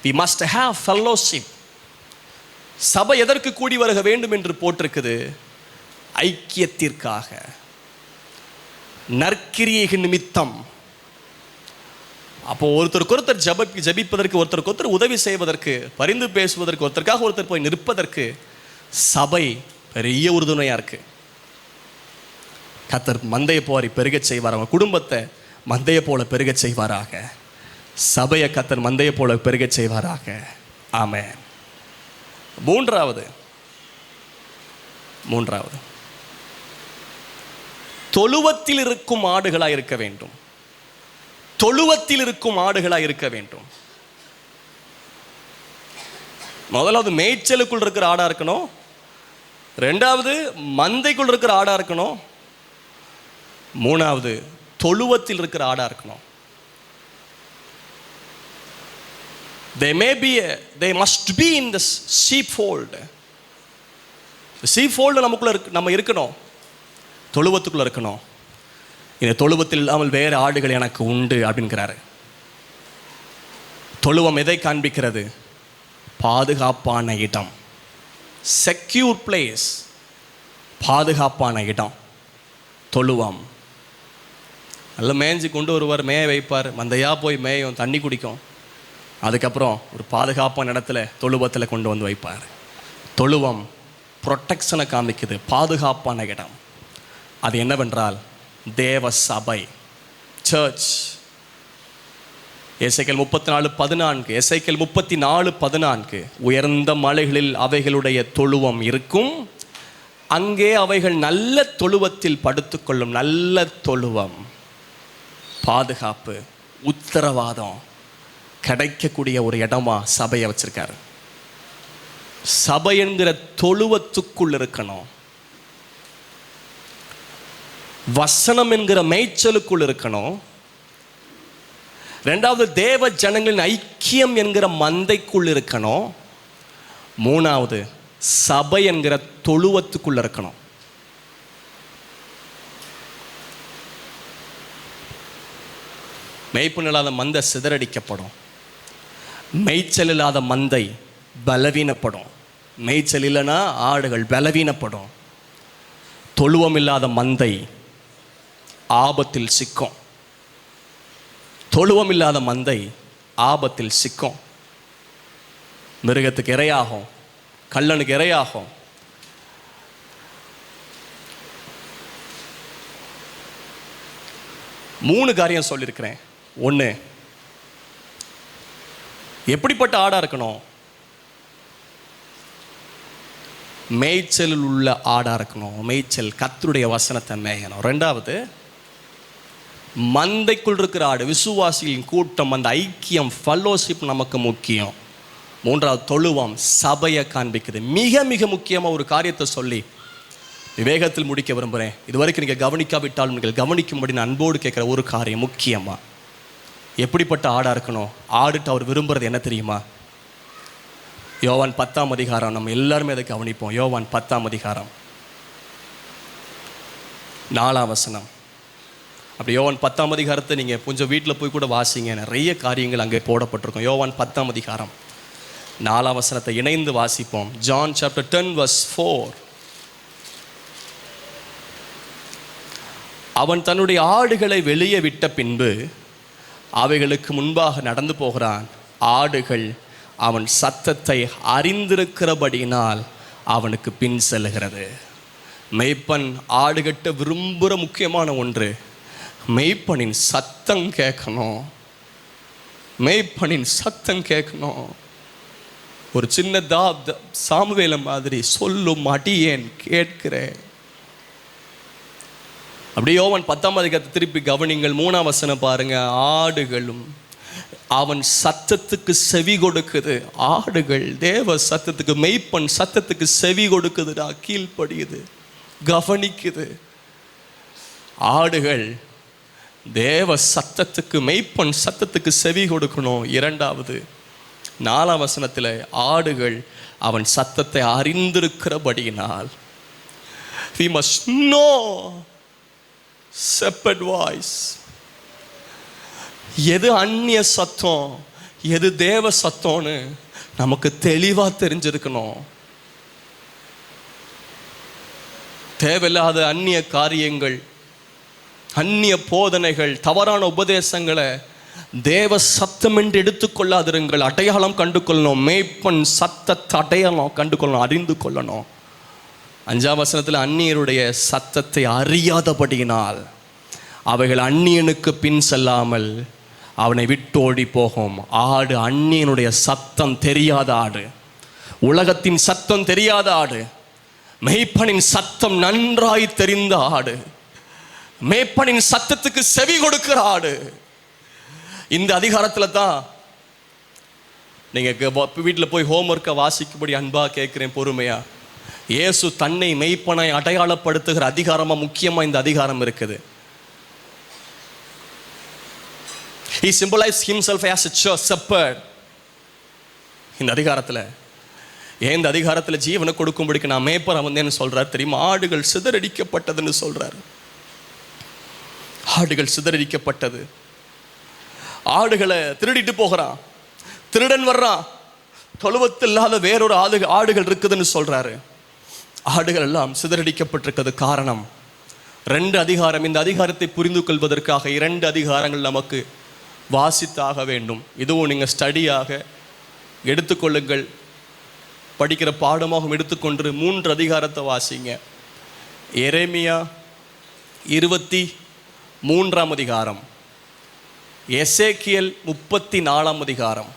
we must have fellowship. சபை எதற்கு கூடி வருக வேண்டும் என்று போட்டிருக்குது? ஐக்கியத்திற்காக, நற்கிரியைகள் நிமித்தம். அப்போ ஒருத்தருக்கு ஒருத்தர் ஜபிப்பதற்கு, ஒருத்தருக்கு ஒருத்தர் உதவி செய்வதற்கு, பரிந்து பேசுவதற்கு, ஒருத்தருக்காக ஒருத்தர் போய் நிற்பதற்கு சபை பெரிய உறுதுணையா இருக்கு. கர்த்தர் மந்தையை போல பெருக செய்வார். அவங்க குடும்பத்தை மந்தையை போல பெருக செய்வாராக. சபையை கர்த்தர் மந்தையை போல பெருக செய்வாராக. ஆமென். மூன்றாவது தொழுவத்தில் இருக்கும் ஆடுகளாய் இருக்க வேண்டும். தொழுவத்தில் இருக்கும் ஆடுகளாய் இருக்க வேண்டும். முதலாவது மேய்ச்சலுக்குள் இருக்கிற ஆடா இருக்கணும். ரெண்டாவது மந்தைக்குள் இருக்கிற ஆடா இருக்கணும். மூணாவது தொழுவத்தில் இருக்கிற ஆடா இருக்கணும். they must be in the sheepfold. sheepfold நமக்குள்ள நம்ம இருக்கணும், தொழுவத்துக்குள்ள இருக்கணும். இந்த தொழுவத்தில் இல்லாமல் வேறு ஆடுகள் எனக்கு உண்டு அப்படிங்கிறாரு. தொழுவம் எதை காண்பிக்கிறது? பாதுகாப்பான இடம், செக்யூர் பிளேஸ், பாதுகாப்பான இடம் தொழுவம். நல்லா மேய்ஞ்சி கொண்டு வருவார், மேய வைப்பார், மந்தையாக போய் மேயும், தண்ணி குடிக்கும். அதுக்கப்புறம் ஒரு பாதுகாப்பான இடத்துல தொழுவத்தில் கொண்டு வந்து வைப்பார். தொழுவம் ப்ரொடெக்ஷனை காமிக்குது, பாதுகாப்பான இடம். அது என்னவென்றால் தேவ சபை, சர்ச். எசேக்கியேல் 34:14, எசேக்கியேல் 34:14, உயர்ந்த மலைகளில் அவைகளுடைய தொழுவம் இருக்கும், அங்கே அவைகள் நல்ல தொழுவத்தில் படுத்துக்கொள்ளும். நல்ல தொழுவம், பாதுகாப்பு, உத்தரவாதம் கிடைக்கக்கூடிய ஒரு இடமா சபையை வச்சிருக்காரு. சபை என்கிற தொழுவத்துக்குள் இருக்கணும். வசனம் என்கிற மேய்ச்சலுக்குள் இருக்கணும். ரெண்டாவது தேவ ஜனங்களின் ஐக்கியம் என்கிற மந்தைக்குள் இருக்கணும். மூணாவது சபை என்கிற தொழுவத்துக்குள்ள இருக்கணும். மேய்ப்பு இல்லாத மந்தை சிதறடிக்கப்படும். மேய்ச்சல் இல்லாத மந்தை பலவீனப்படும். மேய்ச்சல் இல்லைன்னா ஆடுகள் பலவீனப்படும். தொழுவம் இல்லாத மந்தை ஆபத்தில் சிக்கும். தொழுவம் இல்லாத மந்தை ஆபத்தில் சிக்கும். மிருகத்துக்கு இரையாகும், கள்ளனுக்கு இரையாகும். மூணு காரியம் சொல்லியிருக்கிறேன். ஒன்று, எப்படிப்பட்ட ஆடா இருக்கணும்? மேய்ச்சலில் உள்ள ஆடா இருக்கணும். மேய்ச்சல், கர்த்தருடைய வசனத்தை மேயணும். ரெண்டாவது மந்தைக்குள் இருக்கிற ஆடு, விசுவாசிகளின் கூட்டம், அந்த ஐக்கியம், ஃபெல்லோஷிப் நமக்கு முக்கியம். மூன்றாவது தொழுவம், சபையை காண்பிக்குது. மிக மிக முக்கியமாக ஒரு காரியத்தை சொல்லி விவேகத்தில் முடிக்க விரும்புகிறேன். இதுவரைக்கும் நீங்கள் கவனிக்காவிட்டாலும் நீங்கள் கவனிக்கும்படி நான் அன்போடு கேட்குற ஒரு காரியம், முக்கியமாக எப்படிப்பட்ட ஆடாக இருக்கணும்? ஆடுட்டு அவர் விரும்புகிறது என்ன தெரியுமா? யோவான் 10ஆம் அதிகாரம், நம்ம எல்லாருமே அதை கவனிப்போம். யோவான் 10ஆம் அதிகாரம் 4ஆம் வசனம். அப்படி யோவான் 10ஆம் அதிகாரத்தை நீங்கள் கொஞ்சம் வீட்டில் போய் கூட வாசிங்க, நிறைய காரியங்கள் அங்கே போடப்பட்டிருக்கும். யோவான் 10ஆம் அதிகாரம் 4ஆம் வசனத்தை இணைந்து வாசிப்போம். John chapter 10 verse 4. அவன் தன்னுடைய ஆடுகளை வெளியே விட்ட பின்பு அவைகளுக்கு முன்பாக நடந்து போகிறான். ஆடுகள் அவன் சத்தத்தை அறிந்திருக்கிறபடியினால் அவனுக்கு பின் செல்லுகிறது. மெய்ப்பன் ஆடுகட்ட விரும்புகிற முக்கியமான ஒன்று, மெய்ப்பனின் சத்தம் கேட்கணும். மெய்ப்பனின் சத்தம் கேட்கணும். ஒரு சின்னதா சாமுவேல மாதிரி சொல்லும் அடியேன் கேட்கிறேன். அப்படியே யோவான் 10ஆம் அதிகாரத்தை திருப்பி கவனிங்கள். 3ஆம் வசனம் பாருங்க. ஆடுகளும் அவன் சத்தத்துக்கு செவி கொடுக்குது. ஆடுகள் தேவ சத்தத்துக்கு, மெய்ப்பன் சத்தத்துக்கு செவி கொடுக்குதுடா, கீழ்ப்படியுது, கவனிக்குது. ஆடுகள் தேவ சத்தத்துக்கு, மெய்ப்பன் சத்தத்துக்கு செவி கொடுக்கணும். இரண்டாவது 4ஆம் வசனத்தில் ஆடுகள் அவன் சத்தத்தை அறிந்திருக்கிறபடியினால், we must know shepherd voice. எது அந்நிய சத்தம், எது தேவ சத்தம்னு நமக்கு தெளிவா தெரிஞ்சிருக்கணும். தேவையில்லாத அந்நிய காரியங்கள், அந்நிய போதனைகள், தவறான உபதேசங்களை தேவ சத்தம் என்று எடுத்துக்கொள்ளாதிருங்கள். அடையாளம் கண்டு கொள்ளணும். மேய்ப்பன் சத்தத்தை அடையாளம் கண்டு கொள்ளணும், அறிந்து கொள்ளணும். 5ஆம் வசனத்தில் அந்நியருடைய சத்தத்தை அறியாதபடியினால் அவைகள் அந்நியனுக்கு பின் செல்லாமல் அவனை விட்டோடி போகும். ஆடு அந்நியனுடைய சத்தம் தெரியாத ஆடு, உலகத்தின் சத்தம் தெரியாத ஆடு, மேய்ப்பனின் சத்தம் நன்றாய் தெரிந்த ஆடு, மேய்ப்பனின் சத்தத்துக்கு செவி கொடுக்கிற ஆடு. இந்த அதிகாரத்தில் தான் நீங்கள் வீட்டில் போய் ஹோம்ஒர்க்கை வாசிக்கும்படி அன்பா கேட்குறேன், பொறுமையா. இயேசு தன்னை மெய்ப்பனாய் அடையாளப்படுத்துகிற அதிகாரமாக முக்கியமாக இந்த அதிகாரம் இருக்குது. He symbolized himself as a shepherd. இந்த அதிகாரத்தில் ஏன் இந்த அதிகாரத்தில் ஜீவனை கொடுக்கும்படிக்கு நான் மேய்ப்பராக வந்தேன்னு சொல்றார் தெரியுமா? ஆடுகள் சிதறடிக்கப்பட்டதுன்னு சொல்றார். ஆடுகள் சிதறடிக்கப்பட்டது. ஆடுகளை திருடிட்டு போகிறான், திருடன் வர்றான், தொழுவத்தில் இல்லாத வேறொரு ஆடுகள் இருக்குதுன்னு சொல்றாரு. ஆடுகள் எல்லாம் சிதறடிக்கப்பட்டிருக்கிறது. காரணம் 2 அதிகாரம். இந்த அதிகாரத்தை புரிந்து கொள்வதற்காக 2 அதிகாரங்கள் நமக்கு வாசித்தாக வேண்டும். இதுவும் நீங்கள் ஸ்டடியாக எடுத்துக்கொள்ளுங்கள், படிக்கிற பாடமாக எடுத்துக்கொண்டு 3 அதிகாரத்தை வாசிங்க. எரேமியா 23ஆம் அதிகாரம், எசேக்கியேல் 34ஆம் அதிகாரம்,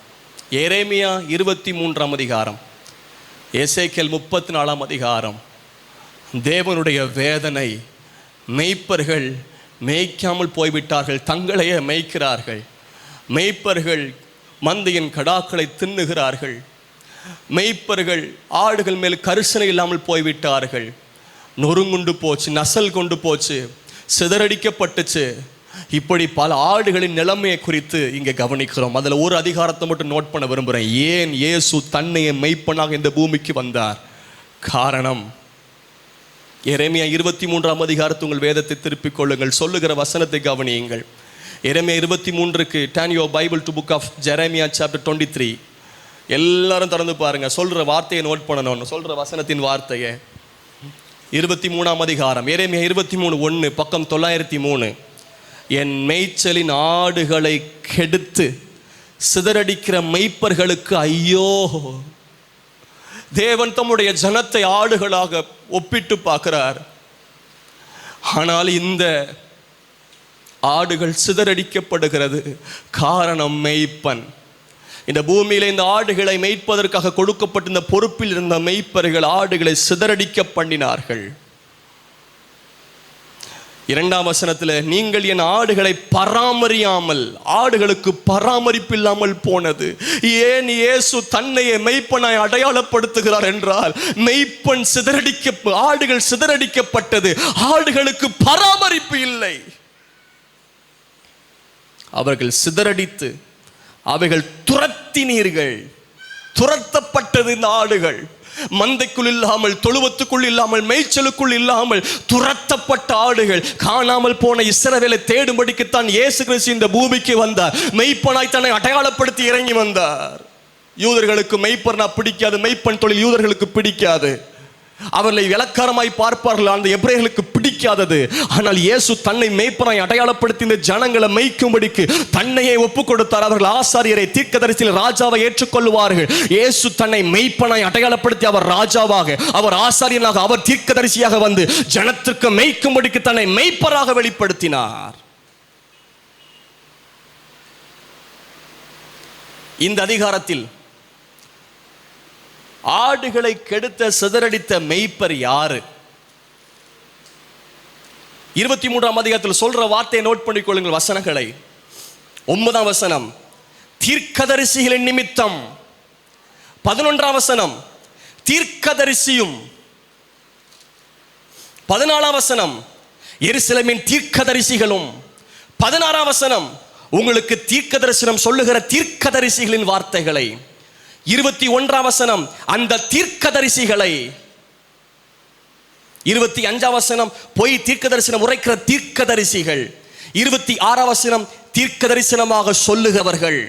எரேமியா 23ஆம் அதிகாரம், எசேக்கியேல் 34ஆம் அதிகாரம். தேவனுடைய வேதனை. மேய்ப்பர்கள் மேய்க்காமல் போய்விட்டார்கள், தங்களையே மேய்க்கிறார்கள். மேய்ப்பர்கள் மந்தையின் கடாக்களை தின்னுகிறார்கள். மேய்ப்பர்கள் ஆடுகள் மேல் கரிசனை இல்லாமல் போய்விட்டார்கள். நொறுங்குண்டு போச்சு, நசல் கொண்டு போச்சு, சிதறடிக்கப்பட்டுச்சு. இப்படி பல ஆடுகளின் நிலைமையை குறித்து இங்கே கவனிக்கிறோம். அதில் ஒரு அதிகாரத்தை மட்டும் நோட் பண்ண விரும்புகிறேன். ஏன் இயேசு தன்னையே மெய்ப்பனாக இந்த பூமிக்கு வந்தார்? காரணம், எரேமியா 23ஆம் அதிகாரத்தை உங்கள் வேதத்தை திருப்பிக் கொள்ளுங்கள், சொல்லுகிற வசனத்தை கவனியுங்கள். எரேமியா 23க்கு turn your Bible to book of Jeremiah chapter 23. எல்லாரும் திறந்து பாருங்க, சொல்ற வார்த்தையை நோட் பண்ணணும், சொல்ற வசனத்தின் வார்த்தையை. 23ஆம் அதிகாரம் எரேமியா 23:1, பக்கம் 903. என் மேய்ச்சலின் ஆடுகளை கெடுத்து சிதறடிக்கிற மெய்ப்பர்களுக்கு ஐயோ. தேவன் தம்முடைய ஜனத்தை ஆடுகளாக ஒப்பிட்டு பார்க்கிறார். ஆனால் இந்த ஆடுகள் சிதறடிக்கப்படுகிறது. காரணம் மெய்ப்பன். இந்த பூமியில இந்த ஆடுகளை மேய்ப்பதற்காக கொடுக்கப்பட்ட இந்த பொறுப்பில் இருந்த மெய்ப்பர்கள் ஆடுகளை சிதறடிக்க பண்ணினார்கள். 2ஆம் வசனத்தில், நீங்கள் என் ஆடுகளை பராமரியாமல், ஆடுகளுக்கு பராமரிப்பு இல்லாமல் போனது. ஏன் இயேசு தன்னையே மெய்ப்பனாய் அடையாளப்படுத்துகிறார் என்றால், மெய்ப்பன் ஆடுகள் சிதறடிக்கப்பட்டது, ஆடுகளுக்கு பராமரிப்பு இல்லை. அவர்கள் சிதறடித்து அவைகள் துரத்தினீர்கள். துரத்தப்பட்டது இந்த ஆடுகள். மந்தைக்குள் இல்லாமல், தொழுவத்துக்குள் இல்லாமல், மேய்ச்சலுக்குள் இல்லாமல் துரத்தப்பட்ட ஆடுகள், காணாமல் போன இஸ்ரவேலை தேடும்படிக்குத்தான் இயேசு கிறிஸ்து இந்த பூமிக்கு வந்தார். மெய்ப்பனாய் தன்னை அடையாளப்படுத்தி இறங்கி வந்தார். யூதர்களுக்கு மெய்ப்பர்னா பிடிக்காது, மெய்ப்பன் தொழில் யூதர்களுக்கு பிடிக்காது, அவர்களை இலக்காரமாய் பார்ப்பார்கள், அந்த எபிரேயர்களுக்கு பிடிக்காதது. ஆனால் இயேசு தன்னை மெய்ப்பனாய் அடையாளப்படுத்தி இந்த ஜனங்களை மெய்க்கும்படிக்கு தன்னையே ஒப்பு கொடுத்தார். அவர்கள் ஆசாரியரை, தீர்க்கதரிசியில் ராஜாவை ஏற்றுக்கொள்வார்கள். இயேசு தன்னை மெய்ப்பனாய் அடையாளப்படுத்தி அவர் ராஜாவாக, அவர் ஆசாரியனாக, அவர் தீர்க்கதரிசியாக வந்து ஜனத்திற்கு மெய்க்கும்படிக்கு தன்னை மெய்ப்பராக வெளிப்படுத்தினார். இந்த அதிகாரத்தில் ஆடுகளை கெடுத்த சிதறடித்த மெய்ப்பர் யாரு? 23ஆம் அதிகாரத்தில் சொல்ற வார்த்தையை நோட் பண்ணிக்கொள்ளுங்கள் வசனங்களை. 9ஆம் வசனம், தீர்க்கதரிசிகளின் நிமித்தம். 11ஆம் வசனம், தீர்க்கதரிசியும். 14ஆம் வசனம், எருசலேமின் தீர்க்கதரிசிகளும். 16ஆம் வசனம், உங்களுக்கு தீர்க்க தரிசனம் சொல்லுகிற தீர்க்கதரிசிகளின் வார்த்தைகளை. 21ஆம் வசனம், அந்த தீர்க்கதரிசிகளை. 25ஆம் வசனம், பொய் தீர்க்க தரிசனம் உரைக்கிற தீர்க்கதரிசிகள். 26ஆம் வசனம், தீர்க்க தரிசனமாக சொல்லுகிறவர்கள்.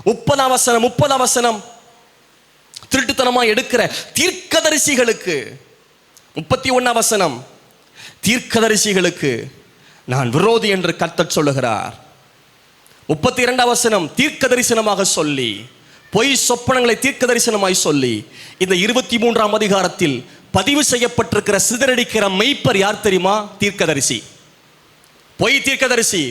30ஆம் வசனம், திருட்டுத்தனமாக எடுக்கிற தீர்க்கதரிசிகளுக்கு. 31ஆம் வசனம், தீர்க்கதரிசிகளுக்கு நான் விரோதி என்று கர்த்தர் சொல்லுகிறார். 32ஆம் வசனம், தீர்க்க தரிசனமாக சொல்லி, பொய் சொப்பனங்களை தீர்க்க தரிசனமாய் சொல்லி. இந்த 23ஆம் அதிகாரத்தில் பதிவு செய்யப்பட்டிருக்கிற சிதறடிக்கிற மெய்ப்பர் யார் தெரியுமா? தீர்க்கதரிசி, பொய் தீர்க்கதரிசி.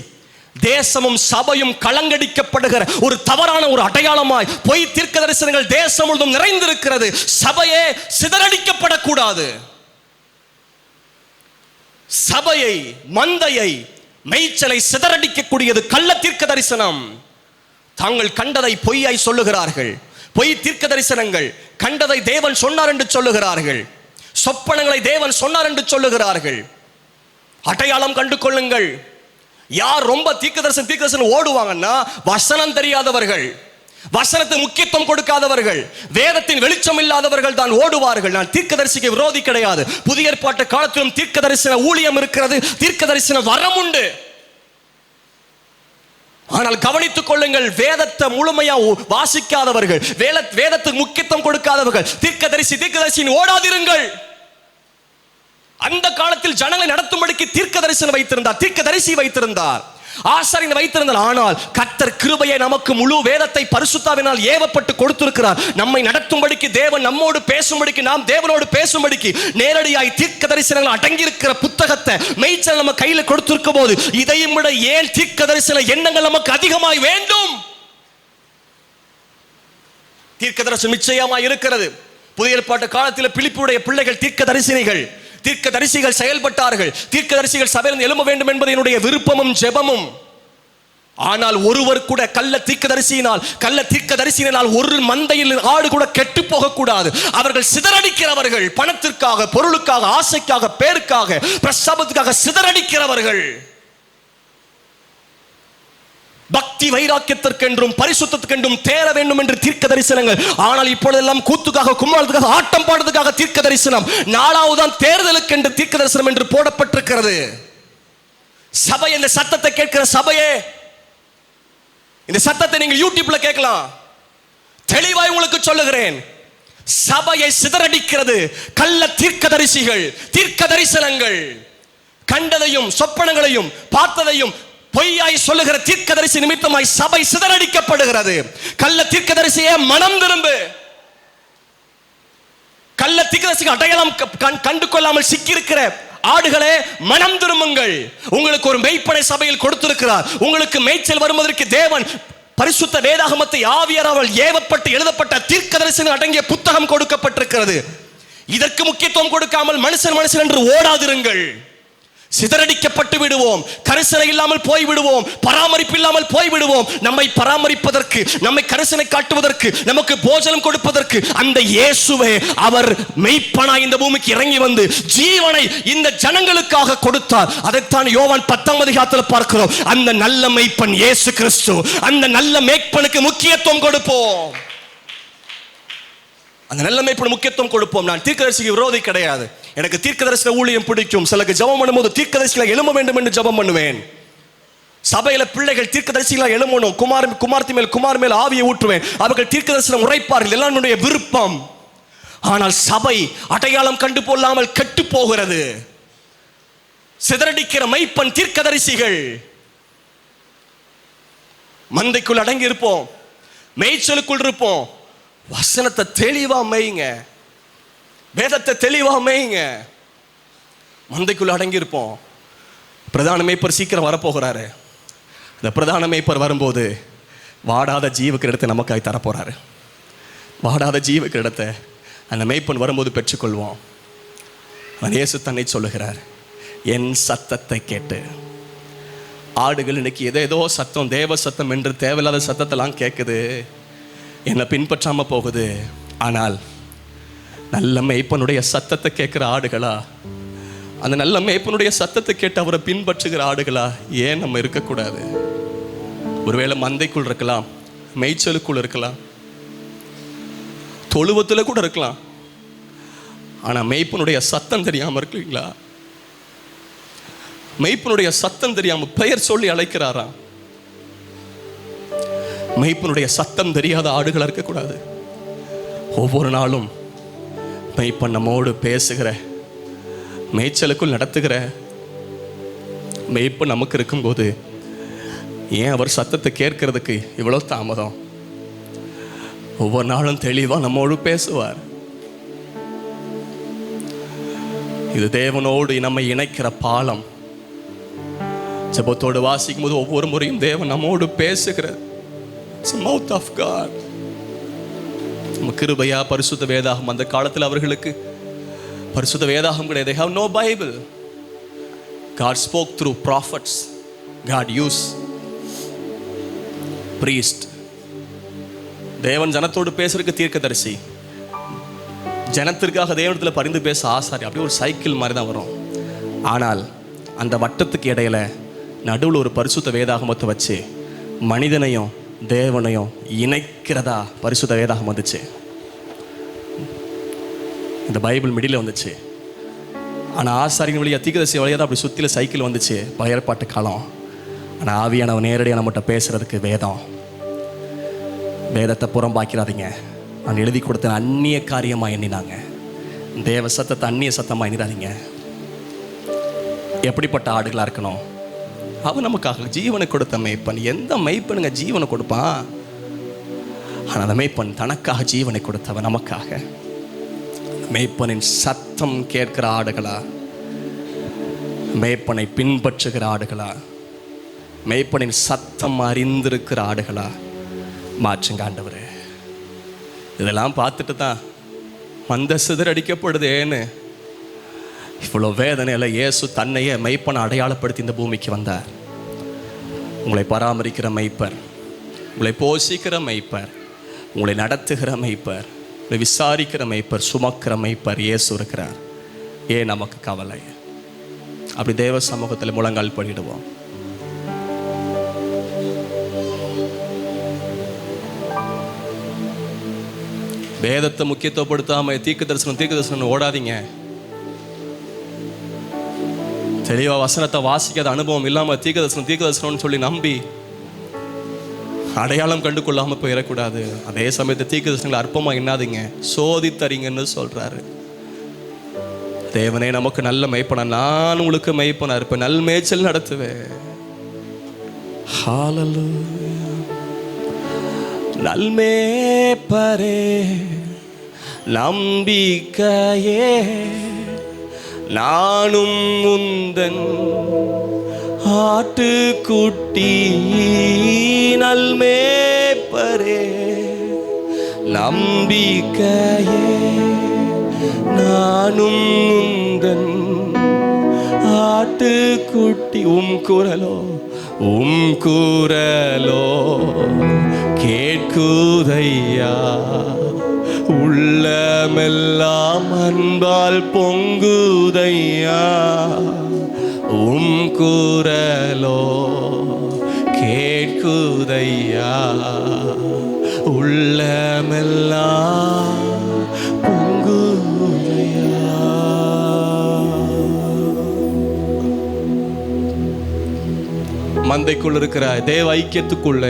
தேசமும் சபையும் கலங்கடிக்கப்படுகிற ஒரு தவறான ஒரு அடையாளமாய் பொய் தீர்க்க தரிசனங்கள் தேசம் முழுவதும் நிறைந்திருக்கிறது. சபையே சிதறடிக்கப்படக்கூடாது. சபையை, மந்தையை, மேய்ச்சலை சிதறடிக்கக்கூடியது கள்ள தீர்க்க தரிசனம். தாங்கள் கண்டதை பொய்யாய் சொல்லுகிறார்கள். பொய் தீர்க்க தரிசனங்கள். கண்டதை தேவன் சொன்னார் என்று சொல்லுகிறார்கள். சொப்பனங்களை தேவன் சொன்னார் என்று சொல்லுகிறார்கள். அடையாளம் கண்டு கொள்ளுங்கள். யார் ரொம்ப தீர்க்க தரிசனம் ஓடுவாங்கன்னா, வசனம் தெரியாதவர்கள், வசனத்துக்கு முக்கியத்துவம் கொடுக்காதவர்கள், வேதத்தின் வெளிச்சம் இல்லாதவர்கள் தான் ஓடுவார்கள். நான் தீர்க்கதரிசிக்கு விரோதி கிடையாது. புதிய ஏற்பாட்டு காலத்திலும் தீர்க்க தரிசன ஊழியம் இருக்கிறது, தீர்க்க தரிசன வரம் உண்டு. ஆனால் கவனித்துக் கொள்ளுங்கள், வேதத்தை முழுமையா வாசிக்காதவர்கள், வேதத்துக்கு முக்கியத்துவம் கொடுக்காதவர்கள் தீர்க்கதரிசியின் ஓடாதிருங்கள். அந்த காலத்தில் ஜனங்களை நடத்தும்படிக்கு தீர்க்கதரிசி வைத்திருந்தார், ஆசாரியனை வைத்திருந்தார். ஆனால் கர்த்தர் கிருபையை நமக்கு முழு வேதத்தை பரிசுத்தாவினால் ஏவப்பட்டு கொடுத்திருக்கிறார். நம்மை நடத்தும்படிக்கு, தேவன் நம்மோடு பேசும்படிக்கு, நாம் தேவனோடு பேசும்படிக்கு நேரடியாய் தீர்க்க தரிசனங்கள் அடங்கியிருக்கிற புத்தகத்தை மேய்ச்சல் நம்ம கையில கொடுத்திருக்கும் போது, இதையும் விட ஏன் தீர்க்க தரிசன எண்ணங்கள் நமக்கு அதிகமாய் வேண்டும்? தீர்க்க தரிசனம் நிச்சயமாய் இருக்கிறது. புதிய ஏற்பாட்டு காலத்தில் பிலிப்புடைய பிள்ளைகள் தீர்க்கதரிசிகள் செயல்பட்டார்கள். தீர்க்கதரிசிகள் சபையில் எழும்ப வேண்டும் என்பது என்னுடைய விருப்பமும் ஜெபமும். ஆனால் ஒருவர் கூட கள்ள தீர்க்கதரிசியினால் ஒரு மந்தையில் ஆடு கூட கெட்டு போக கூடாது. அவர்கள் சிதறடிக்கிறவர்கள், பணத்திற்காக, பொருளுக்காக, ஆசைக்காக, பேருக்காக, பிரஸ்தாபத்துக்காக சிதறடிக்கிறவர்கள். பக்தி வைராக்கியத்திற்கென்றும் பரிசுத்தத்துக்கென்றும் தேர வேண்டும் என்று தீர்க்க தரிசனங்கள். ஆனால் இப்பொழுதெல்லாம் கூத்துக்காக, கும்மாளத்துக்காக, ஆட்டம் பாடுறதுக்காக தீர்க்க தரிசனம். நாலாவதுதான் தேர்தலுக்கு என்று தீர்க்க தரிசனம் என்று போடப்பட்டிருக்கிறது. சபை, இந்த சத்தத்தை கேட்கிற சபையே, இந்த சத்தத்தை நீங்கள் யூடியூப்ல கேட்கலாம். தெளிவாய் உங்களுக்கு சொல்லுகிறேன், சபையை சிதறடிக்கிறது கள்ள தீர்க்கதரிசிகள், தீர்க்க தரிசனங்கள். கண்டதையும் சொப்பனங்களையும் பார்த்ததையும் பொய்யாய் சொல்லுகிற தீர்க்கதரிசி நிமித்தமாய் சபை சிதறடிக்கப்படுகிறது. கள்ள தீர்க்கதரிசியே மனம் திரும்பு. கள்ள தீர்க்கதரிசிக்கு அடையாளம் கண்டு கொள்ளாமல் சிக்கியிருக்கிற ஆடுகளே, மனம் திரும்புங்கள். உங்களுக்கு ஒரு மெய்ப்பனை சபையில் கொடுத்திருக்கிறார். உங்களுக்கு மேய்ச்சல் வருவதற்கு தேவன் பரிசுத்த வேதாகமத்தை ஆவியானவரால் ஏவப்பட்டு எழுதப்பட்ட தீர்க்கதரிசனம் அடங்கிய புத்தகம் கொடுக்கப்பட்டிருக்கிறது. இதற்கு முக்கியத்துவம் கொடுக்காமல் மனுஷன் என்று ஓடாதிருங்கள். சிதறடிக்கப்பட்டு விடுவோம், கரிசனை இல்லாமல் போய்விடுவோம், பராமரிப்பு இல்லாமல் போய்விடுவோம். நம்மை பராமரிப்பதற்கு, நம்மை கரிசனை காட்டுவதற்கு, நமக்கு போஜனம் கொடுப்பதற்கு அந்த இயேசுவே, அவர் மெய்ப்பனாய் இந்த பூமிக்கு இறங்கி வந்து ஜீவனை இந்த ஜனங்களுக்காக கொடுத்தார். அதைத்தான் யோவான் 10ஆம் அதிகாரத்தில் பார்க்கிறோம். அந்த நல்ல மெய்ப்பன் இயேசு கிறிஸ்து. அந்த நல்ல மெய்ப்பனுக்கு முக்கியத்துவம் கொடுப்போம். அந்த நல்ல மேய்ப்பன் முக்கியத்துவம் கொடுப்போம். நான் தீர்க்கதரிசிக்கு விரோதி கிடையாது. எனக்கு தீர்க்கதரிசன ஊழியம் பிடிக்கும். சிலருக்கு ஜெபம் பண்ணும்போது தீர்க்கதரிசிகளை எழும்ப வேண்டும் என்று ஜெபம் பண்ணுவேன். சபையில பிள்ளைகள் தீர்க்கதரிசிகளை எழுமணும். குமார் மேல் ஆவியை ஊற்றுவேன். அவர்கள் தீர்க்கதரிசனம் உரைப்பார்கள். எல்லாம் என்னுடைய விருப்பம். ஆனால் சபை அடையாளம் கண்டு கொள்ளாமல் கெட்டு போகிறது. சிதறடிக்கிற மெய்ப்பன் தீர்க்கதரிசிகள். மந்தைக்குள் அடங்கி இருப்போம், மேய்ச்சலுக்குள் இருப்போம். வசனத்தை தெளிவா மேய்ங்க, வேதத்தை தெளிவா மேய்ங்க. மந்தைக்குள் அடங்கி இருப்போம். பிரதான மேய்ப்பர் சீக்கிரம் வரப்போகிறாரு. இந்த பிரதான மேய்ப்பர் வரும்போது வாடாத ஜீவக்கு இடத்தை நமக்காக தரப்போறாரு. வாடாத ஜீவக்கு இடத்தை அந்த மேய்ப்பன் வரும்போது பெற்றுக்கொள்வோம். இயேசு தன்னை சொல்லுகிறார், என் சத்தத்தை கேட்டு. ஆடுகள் இன்னைக்கு ஏதோ சத்தம், தேவ சத்தம் என்று தேவையில்லாத சத்தத்தெல்லாம் கேட்குது, என்னை பின்பற்றாம போகுது. ஆனால் நல்ல மேய்ப்பனுடைய சத்தத்தை கேட்கிற ஆடுகளா, அந்த நல்ல மேய்ப்பனுடைய சத்தத்தை கேட்டு அவரை பின்பற்றுகிற ஆடுகளா ஏன் நம்ம இருக்கக்கூடாது? ஒருவேளை மந்தைக்குள் இருக்கலாம், மேய்ச்சலுக்குள் இருக்கலாம், தொழுவத்தில் கூட இருக்கலாம். ஆனா மெய்ப்பனுடைய சத்தம் தெரியாம இருக்கீங்களா? மெய்ப்பனுடைய சத்தம் தெரியாம பெயர் சொல்லி அழைக்கிறாராம். மெய்ப்பனுடைய சத்தம் தெரியாத ஆடுகளா இருக்கக்கூடாது. ஒவ்வொரு நாளும் மெய்ப்பன் நம்மோடு பேசுகிற, மேய்ச்சலுக்குள் நடத்துகிற மெய்ப்பன் நமக்கு இருக்கும்போது ஏன் அவர் சத்தத்தை கேட்கறதுக்கு இவ்வளோ தாமதம்? ஒவ்வொரு நாளும் தெளிவாக நம்மோடு பேசுவார். இது தேவனோடு நம்மை இணைக்கிற பாலம். ஜெபத்தோடு வாசிக்கும் போது ஒவ்வொரு முறையும் தேவன் நம்மோடு பேசுகிறது. Mouth of God. கிருபையா பரிசுத்த வேதாகம். அந்த காலத்தில் அவர்களுக்கு பரிசுத்த வேதாகம் கிடையாது. They have no Bible. God spoke through prophets. God used priest. தேவன் ஜனத்தோடு பேசுறதுக்கு தீர்க்கதரிசி, ஜனத்திற்காக தேவனத்தில் பரிந்து பேச ஆசாரி. அப்படியே ஒரு சைக்கிள் மாதிரி தான் வரும். ஆனால் அந்த வட்டத்துக்கு இடையில நடுவில் ஒரு பரிசுத்த வேதாகமத்தை வச்சு மனிதனையும் தேவனையும் இணைக்கிறதா பரிசுத்த வேதாகம் வந்துச்சு. இந்த பைபிள் மிடில் வந்துச்சு. ஆனால் ஆசாரியின் வழியாக தீர்க்கதரிசி வழியாக தான் அப்படி சுற்றில சைக்கிள் வந்துச்சு பழைய ஏற்பாட்டு காலம். ஆனால் ஆவியானவன் நேரடியாக நம்மகிட்ட பேசுறதுக்கு வேதத்தை புறம்பாக்கிறாதீங்க. நான் எழுதி கொடுத்த அந்நிய காரியமாக எண்ணினாங்க. தேவ சத்தத்தை அந்நிய சத்தமாக எண்ணிடாதீங்க. எப்படிப்பட்ட ஆடுகளாக இருக்கணும்? அவன் நமக்காக ஜீவனை கொடுத்த மெய்ப்பன். எந்த மெய்ப்பனுங்க ஜீவனை கொடுப்பான்? ஆனால் அந்த மெய்ப்பன் தனக்காக ஜீவனை கொடுத்தவன் நமக்காக. மெய்ப்பனின் சத்தம் கேட்கிற ஆடுகளா, மெய்ப்பனை பின்பற்றுகிற ஆடுகளா, மெய்ப்பனின் சத்தம் அறிந்திருக்கிற ஆடுகளா மாற்றுங்க ஆண்டவரே. இதெல்லாம் பார்த்துட்டு தான் மந்த சிதறடிக்கப்படுதேன்னு இவ்வளோ வேதனையில் இயேசு தன்னையே மெய்ப்பனை அடையாளப்படுத்தி இந்த பூமிக்கு வந்தார். உங்களை பராமரிக்கிற மெய்ப்பர், உங்களை போஷிக்கிற மெய்ப்பர், உங்களை நடத்துகிற மெய்ப்பர், உங்களை விசாரிக்கிற மெய்ப்பர், சுமக்கிற மெய்ப்பர் இயேசு இருக்கிறார். ஏன் நமக்கு கவலை? அப்படி தேவ சமூகத்தில் முழங்கால் பண்ணிடுவோம். வேதத்தை முக்கியத்துவப்படுத்தாம தீர்க்க தரிசனம் ஓடாதீங்க. தெளிவா வசனத்தை வாசிக்காத அனுபவம் இல்லாம தீர்க்க தரிசனம்னு சொல்லி நம்பி அடையாளம் கண்டு கொள்ளாம போயிடக்கூடாது. அதே சமயத்தை தீர்க்க தரிசனங்களை அற்பமா எண்ணாதீங்க, சோதித்தறீங்கன்னு சொல்றாரு தேவனே. நமக்கு நல்ல மெய்ப்பனா, நான் உங்களுக்கு மெய்ப்பனா இருப்பேன், நல் மேய்ச்சல் நடத்துவேன். நல்மேய்ப்பரே நம்பிக்கையே, நானும் உந்தன் ஆட்டுக்குட்டி. நல்மேய்ப்பரே நம்பிக்கையே, நானும் உந்தன் ஆட்டுக்குட்டி. உம் குரலோ கேட்குதையா, உள்ளமெல்லாம் அன்பால் பொங்குதையா. உம் குரலோ கேட்குதையா, உள்ளமெல்லாம் மந்தைக்குள் இருக்கிற தேவ ஐக்கியத்துக்குள்ள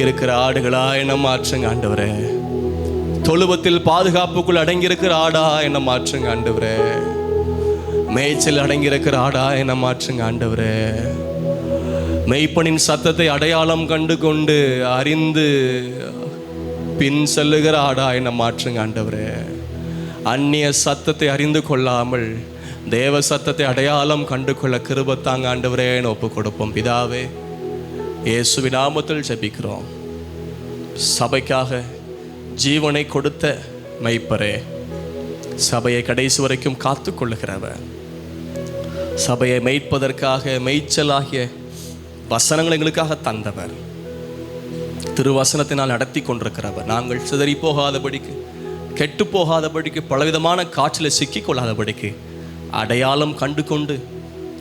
இருக்கிற ஆடுகளா என்ன மாற்றுங்க ஆண்டவரே. தொழுவத்தில் பாதுகாப்புக்குள் அடங்கி இருக்கிற ஆடா என்ன மாற்றுங்க ஆண்டவரே. மேய்ச்சல் அடங்கி இருக்கிற ஆடா என்ன மாற்றுங்க ஆண்டவரே. மெய்ப்பனின் சத்தத்தை அடையாளம் கண்டு கொண்டு அறிந்து பின் செல்லுகிற ஆடா என்ன மாற்றுங்க ஆண்டவரே. அந்நிய சத்தத்தை அறிந்து கொள்ளாமல் தேவ சத்தத்தை அடையாளம் கண்டு கொள்ள கிருபத்தாங்க ஆண்டவரே ஒப்பு கொடுப்போம். பிதாவே, இயேசுவின் நாமத்தில் ஜெபிக்கிறோம். சபைக்காக ஜீவனை கொடுத்த மெய்ப்பரே, சபையை கடைசி வரைக்கும் காத்து கொள்ளுகிறவர், சபையை மேய்ப்பதற்காக மேய்ச்சலாகிய வசனங்கள் எங்களுக்காக தந்தவர், திருவசனத்தினால் நடத்தி கொண்டிருக்கிறவர், நாங்கள் சிதறி போகாதபடிக்கு கெட்டு போகாதபடிக்கு பலவிதமான காற்றில் சிக்கி கொள்ளாதபடிக்கு அடையாளம் கண்டு கொண்டு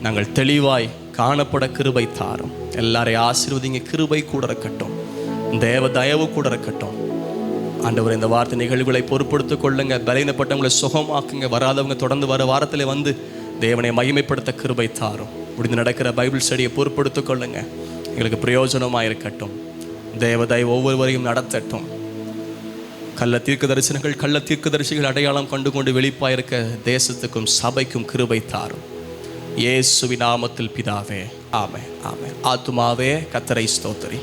நாங்கள் தெளிவாய் காணப்பட கிருபை தாரும். எல்லாரையும் ஆசீர்வதிங்க. கிருபை கூட இருக்கட்டும், தேவ தயவு கூட இருக்கட்டும். ஆண்டவர் இந்த வார்த்தை நிகழ்வுகளை பொறுப்படுத்திக் கொள்ளுங்க. பலவீனப்பட்டவங்களை சுகமாக்குங்க. வராதவங்க தொடர்ந்து வர வாரத்தில் வந்து தேவனை மகிமைப்படுத்த கிருபை தாரும். முடிந்து நடக்கிற பைபிள் ஸ்டடியை பொறுப்படுத்திக் கொள்ளுங்க. எங்களுக்கு பிரயோஜனமாக இருக்கட்டும். தேவ தயவு ஒவ்வொருவரையும் நடத்தட்டும். கள்ள தீர்க்க தரிசனங்கள் கள்ள தீர்க்க தரிசிகள் அடையாளம் கண்டு கொண்டு வெளிப்பாயிருக்க தேசத்துக்கும் சபைக்கும் கிருபை தாரும். இயேசுவின் நாமத்தில் பிதாவே, ஆமென், ஆமென். ஆத்துமாவே கர்த்தரை ஸ்தோத்திரி,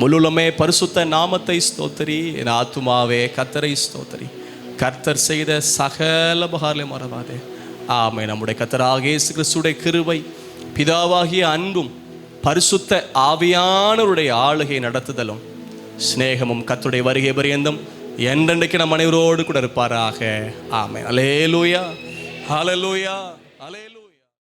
முழுலமே பரிசுத்த நாமத்தை ஸ்தோத்திரி. என் ஆத்துமாவே கர்த்தரை ஸ்தோத்திரி, கர்த்தர் செய்த சகல உபகாரங்களையும் மறவாதே. ஆமென். நம்முடைய கர்த்தராகிய இயேசு கிறிஸ்துவின் கிருபை, பிதாவாகிய அன்பும், பரிசுத்த ஆவியானவருடைய ஆளுகை நடத்துதலும், சிநேகமும் கர்த்தருடைய வருகை பரியந்தம் என்றென்றைக்கு நம் அனைவரோடு கூட இருப்பாராக. ஆமென். அல்லேலூயா, ஹல்லேலூயா.